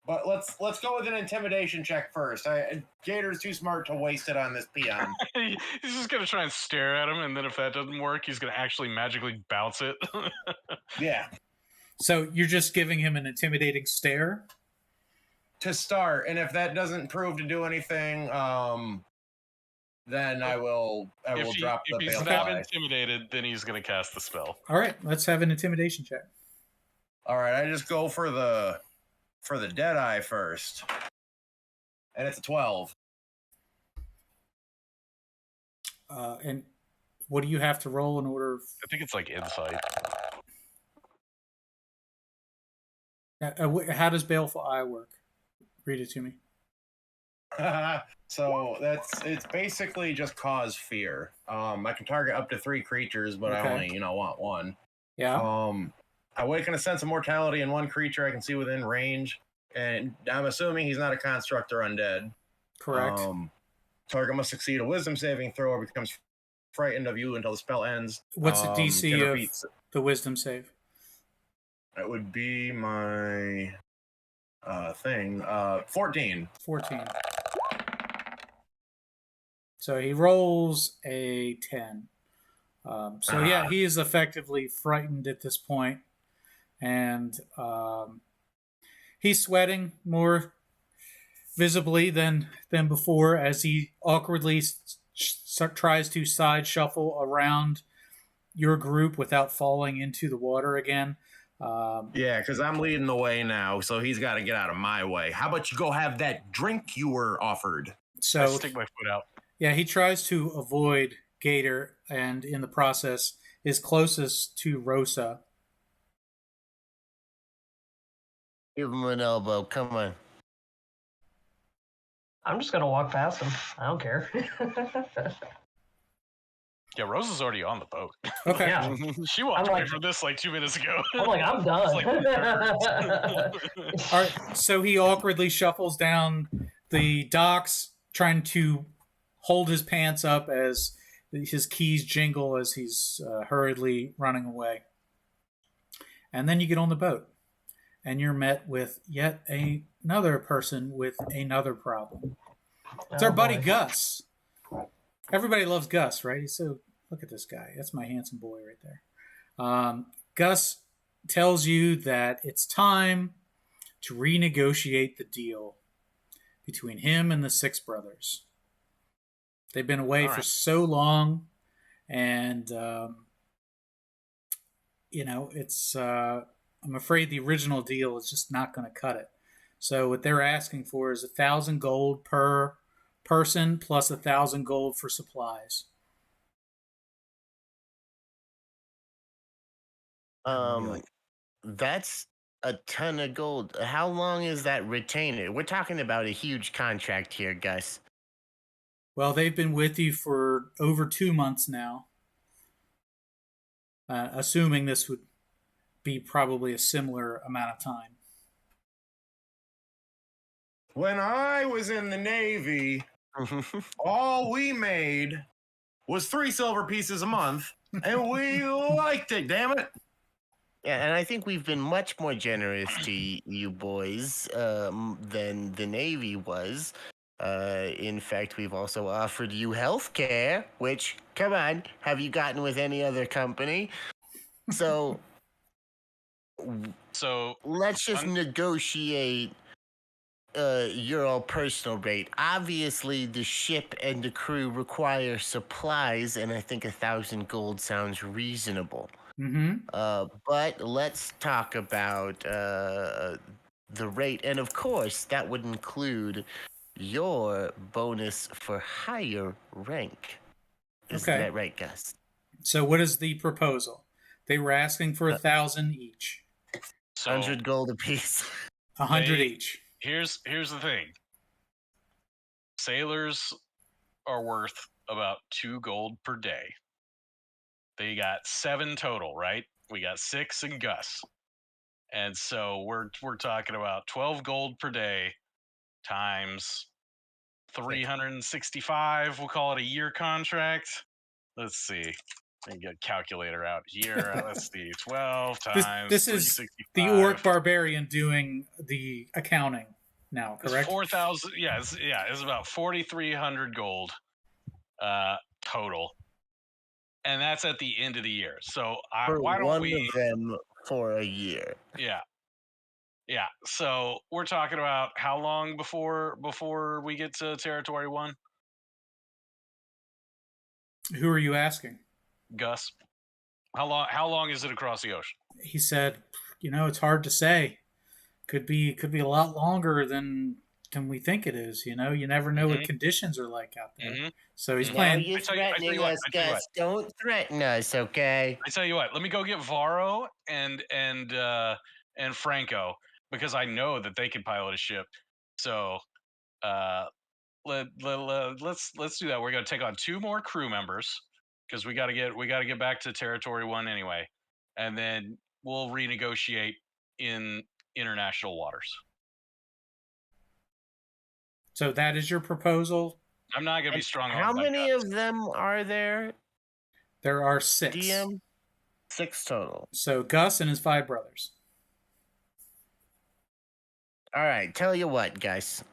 But let's go with an intimidation check first. Gator's too smart to waste it on this peon. He's just gonna try and stare at him, and then if that doesn't work, he's gonna actually magically bounce it. Yeah. So you're just giving him an intimidating stare? To start, and if that doesn't prove to do anything, then I will drop the If he's Baleful not Eye. intimidated, then he's gonna cast the spell. All right, let's have an intimidation check. All right, I just go for the dead eye first, and it's a 12. And what do you have to roll in order? I think it's like insight. How does Baleful Eye work? Read it to me. So it's basically just cause fear. I can target up to 3 creatures, but I only want 1. Yeah. I awaken a sense of mortality in 1 creature I can see within range, and I'm assuming he's not a construct or undead. Correct. Target must succeed a wisdom saving throw or becomes frightened of you until the spell ends. What's the DC of the wisdom save? It would be my thing. 14. 14. So he rolls a 10. So yeah, he is effectively frightened at this point, and he's sweating more visibly than before as he awkwardly tries to side shuffle around your group without falling into the water again. Yeah, because I'm leading the way now, so he's got to get out of my way. How about you go have that drink you were offered? So I stick my foot out. Yeah, he tries to avoid Gator, and in the process is closest to Rosa. Give him an elbow. Come on. I'm just gonna walk past him. I don't care. Yeah, Rosa's already on the boat. Okay. Yeah. She walked away from this like 2 minutes ago. I'm like, I'm done. All right. So he awkwardly shuffles down the docks, trying to hold his pants up as his keys jingle as he's hurriedly running away. And then you get on the boat. and you're met with yet another person with another problem. It's Oh, our buddy boy. Gus. Everybody loves Gus, right? He's so, look at this guy. That's my handsome boy right there. Gus tells you that it's time to renegotiate the deal between him and the six brothers. They've been away All for right. so long, and it's. I'm afraid the original deal is just not going to cut it. So what they're asking for is 1,000 gold per person plus 1,000 gold for supplies. That's a ton of gold. How long is that retainer? We're talking about a huge contract here, Gus. Well, they've been with you for over 2 months now. Assuming this would be probably a similar amount of time. When I was in the Navy, all we made was 3 silver pieces a month, and we liked it, damn it. Yeah, and I think we've been much more generous to you boys than the Navy was. In fact, we've also offered you health care, which, come on, have you gotten with any other company? So So let's just negotiate your all personal rate. Obviously, the ship and the crew require supplies, and I think 1,000 gold sounds reasonable. Mm-hmm. But let's talk about the rate, and of course, that would include your bonus for higher rank. Is Okay. that right, Gus? So what is the proposal? They were asking for 1,000 each. 100 gold apiece. 100 each. Here's the thing. Sailors are worth about 2 gold per day. They got 7 total, right? We got 6 in Gus. And so we're talking about 12 gold per day times 365. We'll call it a year contract. Let's see. Let me get a calculator out here. Let's see. 12 times This is 365. the orc barbarian doing the accounting now, correct? It's 4,000. Yeah, it's about 4,300 gold total. And that's at the end of the year. So why don't one we? of them for a year. Yeah. So we're talking about how long before we get to territory 1? Who are you asking? Gus. How long is it across the ocean? He said, it's hard to say. Could be a lot longer than we think it is. You never know what conditions are like out there. So he's Now playing. you're threatening us, Gus. Don't threaten us, okay? I tell you what. Let me go get Varro and Franco, because I know that they can pilot a ship. So let's do that. We're gonna take on 2 more crew members because we gotta get back to territory 1 anyway, and then we'll renegotiate in international waters. So that is your proposal? I'm not gonna be strong. How many of them are there? There are 6. DM? 6 total. So Gus and his 5 brothers. All right, tell you what, guys.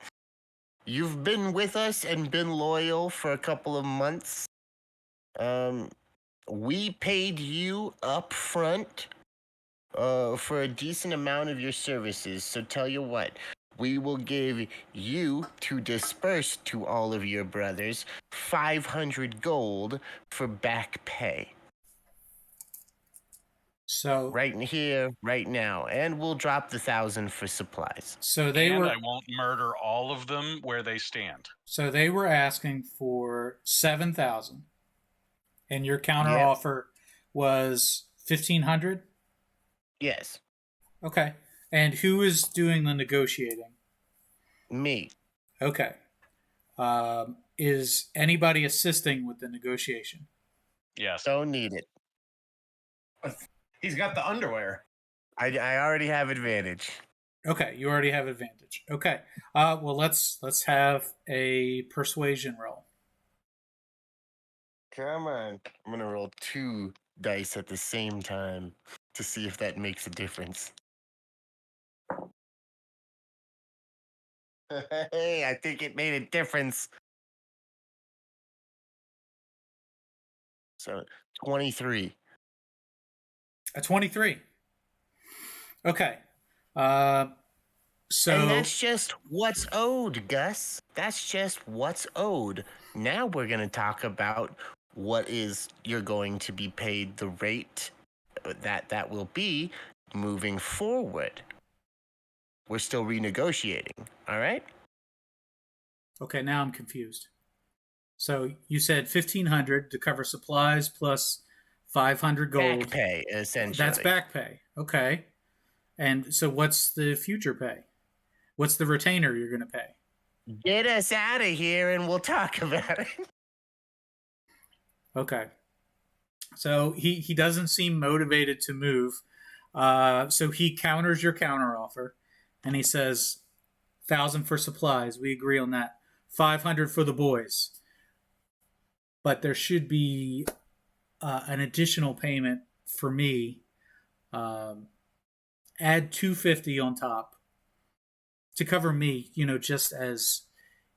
You've been with us and been loyal for a couple of months. We paid you up front for a decent amount of your services. So tell you what, we will give you, to disperse to all of your brothers, 500 gold for back pay. So right in here, right now, and we'll drop the 1,000 for supplies. So I won't murder all of them where they stand. So they were asking for 7,000, and your counter offer was 1,500. Yes. Okay. And who is doing the negotiating? Me. Okay. Is anybody assisting with the negotiation? Yes. Don't need it. He's got the underwear. I already have advantage. Okay, you already have advantage. Okay. Well, let's have a persuasion roll. Come on. I'm going to roll 2 dice at the same time to see if that makes a difference. Hey, I think it made a difference. So 23. A 23. Okay. So And that's just what's owed, Gus. That's just what's owed. Now we're going to talk about what is you're going to be paid the rate that will be moving forward. We're still renegotiating, all right? okay, now I'm confused. So you said 1,500 to cover supplies plus 500 gold. Back pay, essentially. That's back pay. Okay. And so what's the future pay? What's the retainer you're going to pay? Get us out of here and we'll talk about it. Okay. So he doesn't seem motivated to move. So he counters your counter offer and he says 1,000 for supplies. We agree on that. 500 for the boys. But there should be an additional payment for me. Add 250 on top to cover me, just as,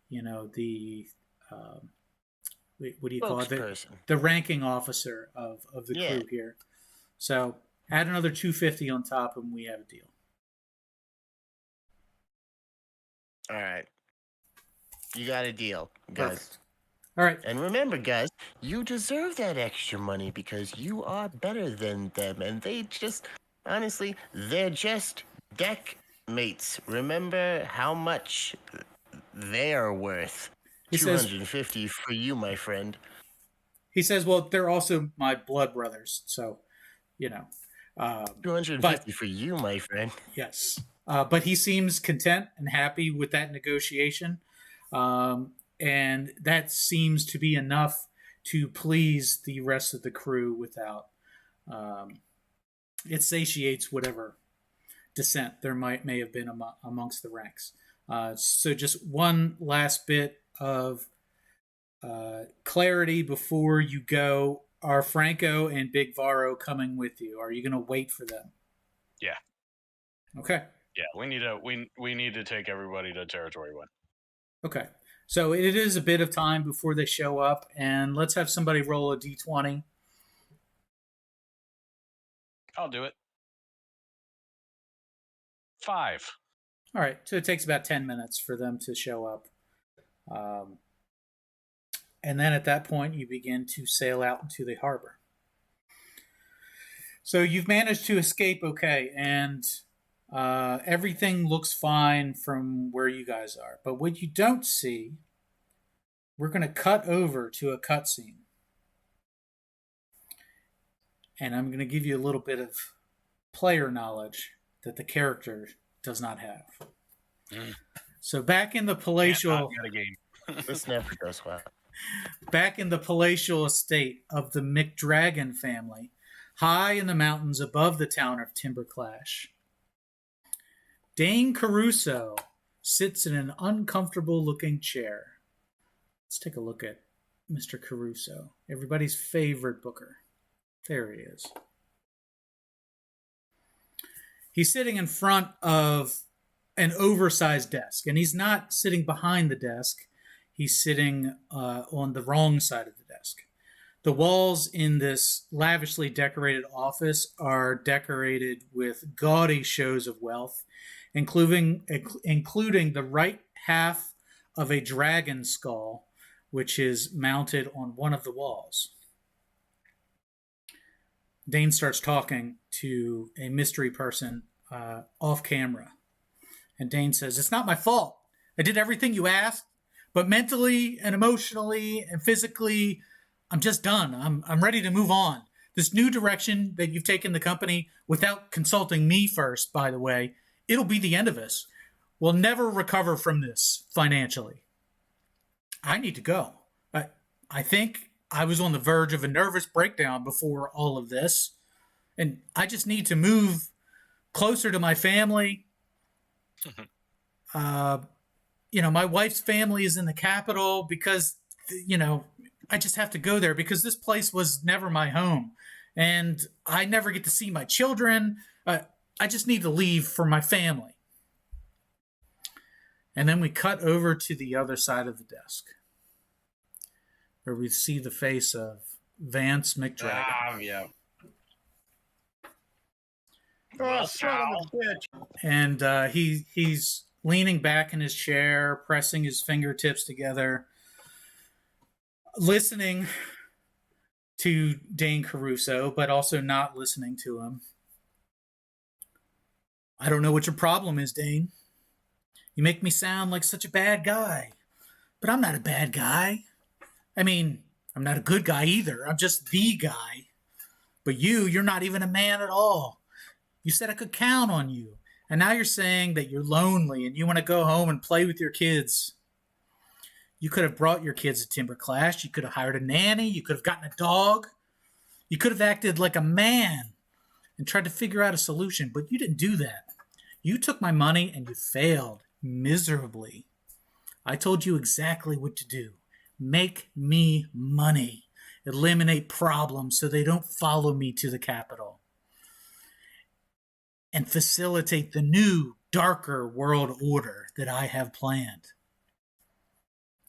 the, what do you call it? The ranking officer of the crew here. So add another 250 on top and we have a deal. All right. You got a deal, guys. Perfect. All right. And remember, guys, you deserve that extra money because you are better than them. And they just, honestly, they're just deck mates. Remember how much they are worth. He 250 for you, my friend. He says, well, they're also my blood brothers. So, 250 for you, my friend. Yes. But he seems content and happy with that negotiation. And that seems to be enough to please the rest of the crew without it satiates whatever dissent there may have been amongst the ranks. So just one last bit of clarity before you go. Are Franco and Big Varo coming with you? Are you going to wait for them? Yeah. Okay. Yeah, we need to take everybody to Territory 1. Okay. So it is a bit of time before they show up, and let's have somebody roll a d20. I'll do it. 5. All right. So it takes about 10 minutes for them to show up. And then at that point, you begin to sail out into the harbor. So you've managed to escape okay, and everything looks fine from where you guys are. But what you don't see, we're going to cut over to a cutscene. And I'm going to give you a little bit of player knowledge that the character does not have. So back in the palatial... This never goes well. Back in the palatial estate of the McDragon family, high in the mountains above the town of Timberclash, Dane Caruso sits in an uncomfortable-looking chair. Let's take a look at Mr. Caruso, everybody's favorite booker. There he is. He's sitting in front of an oversized desk, and he's not sitting behind the desk. He's sitting on the wrong side of the desk. The walls in this lavishly decorated office are decorated with gaudy shows of wealth, including the right half of a dragon skull, which is mounted on one of the walls. Dane starts talking to a mystery person off camera. And Dane says, "It's not my fault. I did everything you asked, but mentally and emotionally and physically, I'm just done. I'm ready to move on. This new direction that you've taken the company without consulting me first, by the way, it'll be the end of us. We'll never recover from this financially. I need to go. I think I was on the verge of a nervous breakdown before all of this, and I just need to move closer to my family. My wife's family is in the capital because, I just have to go there because this place was never my home. And I never get to see my children. I just need to leave for my family." And then we cut over to the other side of the desk, where we see the face of Vance McDragon. Yeah. Well, Oh, son of a bitch. And he's leaning back in his chair, pressing his fingertips together, listening to Dane Caruso, but also not listening to him. I don't know what your problem is, Dane. You make me sound like such a bad guy. But I'm not a bad guy. I mean, I'm not a good guy either. I'm just the guy. But you're not even a man at all. You said I could count on you. And now you're saying that you're lonely and you want to go home and play with your kids. You could have brought your kids to Timber Clash. You could have hired a nanny. You could have gotten a dog. You could have acted like a man and tried to figure out a solution. But you didn't do that. You took my money and you failed miserably. I told you exactly what to do. Make me money. Eliminate problems so they don't follow me to the Capitol. And facilitate the new, darker world order that I have planned.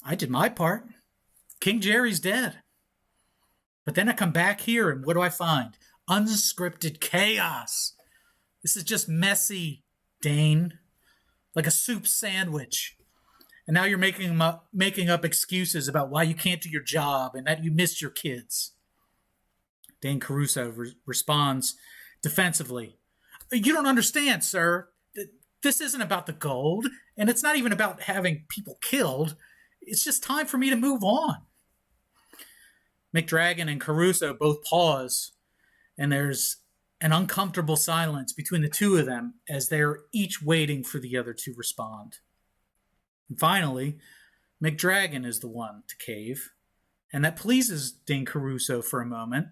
I did my part. King Jerry's dead. But then I come back here and what do I find? Unscripted chaos. This is just messy, Dane. Like a soup sandwich. And now you're making up excuses about why you can't do your job and that you missed your kids. Dane Caruso responds defensively. You don't understand, sir. This isn't about the gold, and it's not even about having people killed. It's just time for me to move on. McDragon and Caruso both pause, and there's an uncomfortable silence between the two of them as they're each waiting for the other to respond. And finally, McDragon is the one to cave, and that pleases Dane Caruso for a moment,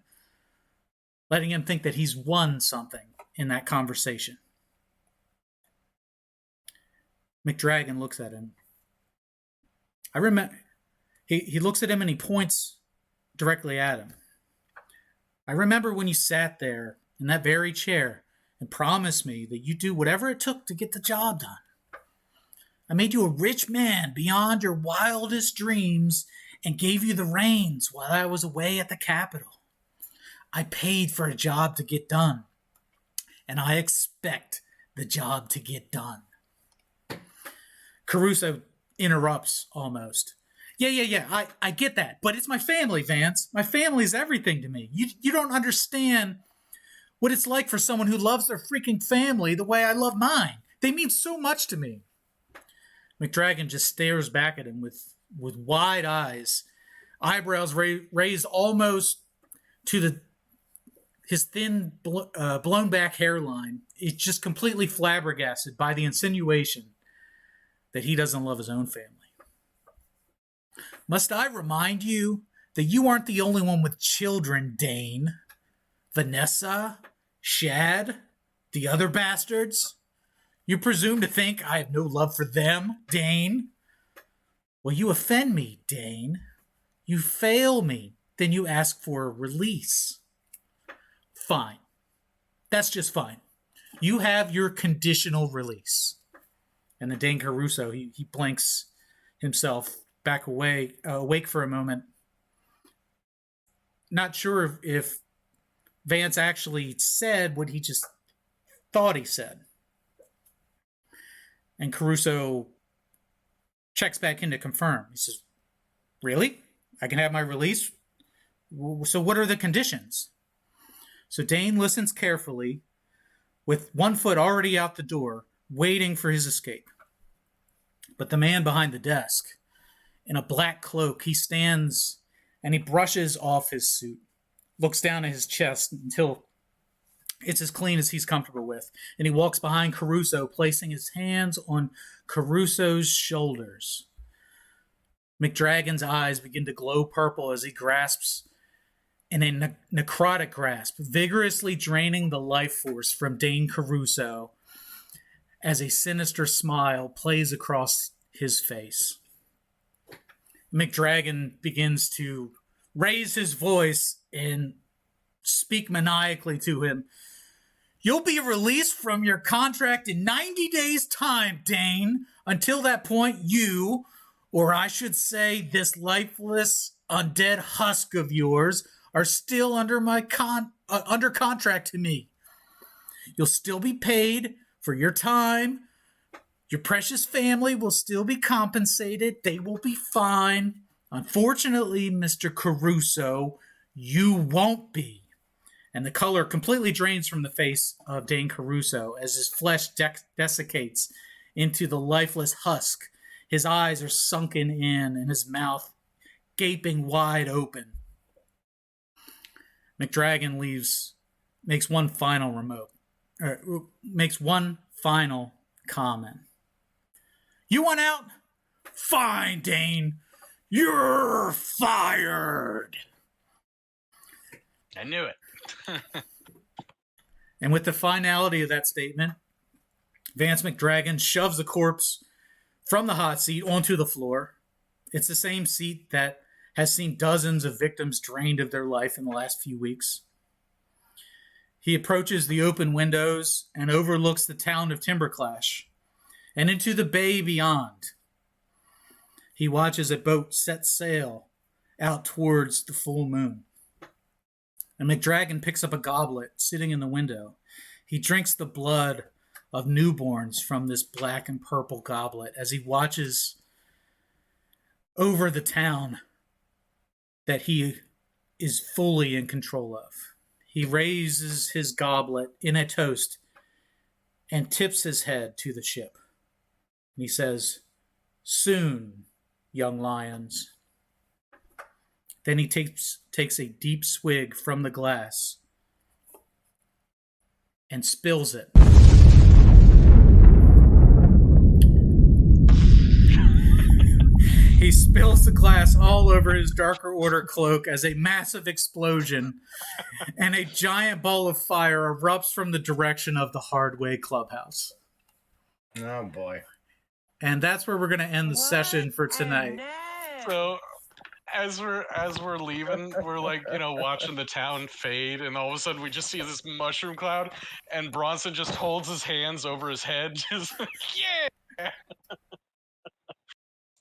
letting him think that he's won something in that conversation. McDragon looks at him. I remember he looks at him and he points directly at him. I remember when you sat there in that very chair and promised me that you'd do whatever it took to get the job done. I made you a rich man beyond your wildest dreams and gave you the reins while I was away at the Capitol. I paid for a job to get done, and I expect the job to get done. Caruso interrupts almost. Yeah. I get that, but it's my family, Vance. My family's everything to me. You don't understand what it's like for someone who loves their freaking family the way I love mine. They mean so much to me. McDragon just stares back at him with wide eyes, eyebrows raised almost to his thin, blown back hairline. It's just completely flabbergasted by the insinuation that he doesn't love his own family. Must I remind you that you aren't the only one with children, Dane? Vanessa, Shad, the other bastards? You presume to think I have no love for them, Dane? Well, you offend me, Dane. You fail me. Then you ask for a release. Fine. That's just fine. You have your conditional release. And then Dane Caruso, he blinks himself back awake for a moment. Not sure if Vance actually said what he just thought he said. And Caruso checks back in to confirm. He says, really? I can have my release? So what are the conditions? So Dane listens carefully, with one foot already out the door, waiting for his escape. But the man behind the desk, in a black cloak, he stands and he brushes off his suit, looks down at his chest until it's as clean as he's comfortable with. And he walks behind Caruso, placing his hands on Caruso's shoulders. McDragon's eyes begin to glow purple as he grasps in a necrotic grasp, vigorously draining the life force from Dane Caruso as a sinister smile plays across his face. McDragon begins to raise his voice and speak maniacally to him. You'll be released from your contract in 90 days' time, Dane. Until that point, you, or I should say this lifeless, undead husk of yours, are still under under contract to me. You'll still be paid for your time. Your precious family will still be compensated. They will be fine. Unfortunately, Mr. Caruso, you won't be. And the color completely drains from the face of Dane Caruso as his flesh desiccates into the lifeless husk. His eyes are sunken in and his mouth gaping wide open. McDragon makes one final comment. You want out? Fine, Dane. You're fired. I knew it. And with the finality of that statement, Vance McDragon shoves the corpse from the hot seat onto the floor. It's the same seat that has seen dozens of victims drained of their life in the last few weeks. He approaches the open windows and overlooks the town of Timberclash and into the bay beyond. He watches a boat set sail out towards the full moon. And McDragon picks up a goblet sitting in the window. He drinks the blood of newborns from this black and purple goblet as he watches over the town that he is fully in control of. He raises his goblet in a toast and tips his head to the ship. And he says, "Soon, young lions." Then he takes a deep swig from the glass and spills it. He spills the glass all over his Darker Order cloak as a massive explosion and a giant ball of fire erupts from the direction of the Hardway Clubhouse. Oh boy. And that's where we're going to end the session for tonight. So as we're leaving, we're like, watching the town fade, and all of a sudden we just see this mushroom cloud, and Bronson just holds his hands over his head, just like, yeah.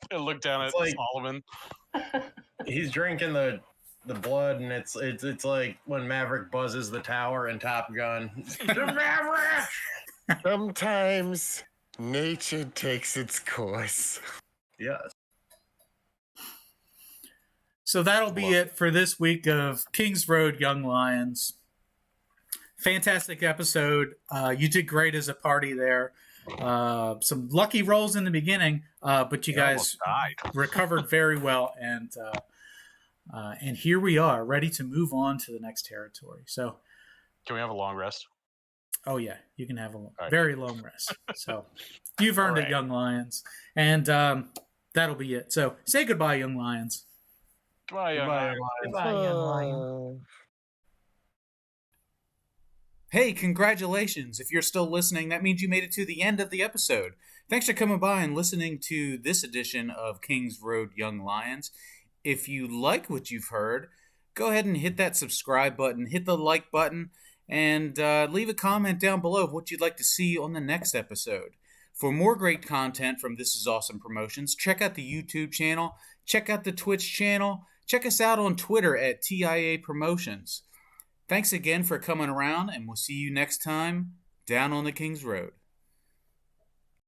And look down at Solomon. He's drinking the blood, and it's like when Maverick buzzes the tower in Top Gun. The Maverick! Sometimes nature takes its course. Yes. So that'll be it for this week of Kings Road Young Lions. Fantastic episode. You did great as a party there. Some lucky rolls in the beginning, but you guys recovered very well, and here we are, ready to move on to the next territory. So, can we have a long rest? Oh yeah, you can have a very long rest. So, you've earned it, Young Lions, and that'll be it. So, say goodbye, Young Lions. Goodbye, Young Lions. Goodbye, young lion. Hey, congratulations. If you're still listening, that means you made it to the end of the episode. Thanks for coming by and listening to this edition of Kings Road Young Lions. If you like what you've heard, go ahead and hit that subscribe button, hit the like button, and leave a comment down below of what you'd like to see on the next episode. For more great content from This Is Awesome Promotions, check out the YouTube channel, check out the Twitch channel, check us out on Twitter at TIA Promotions. Thanks again for coming around, and we'll see you next time down on the King's Road.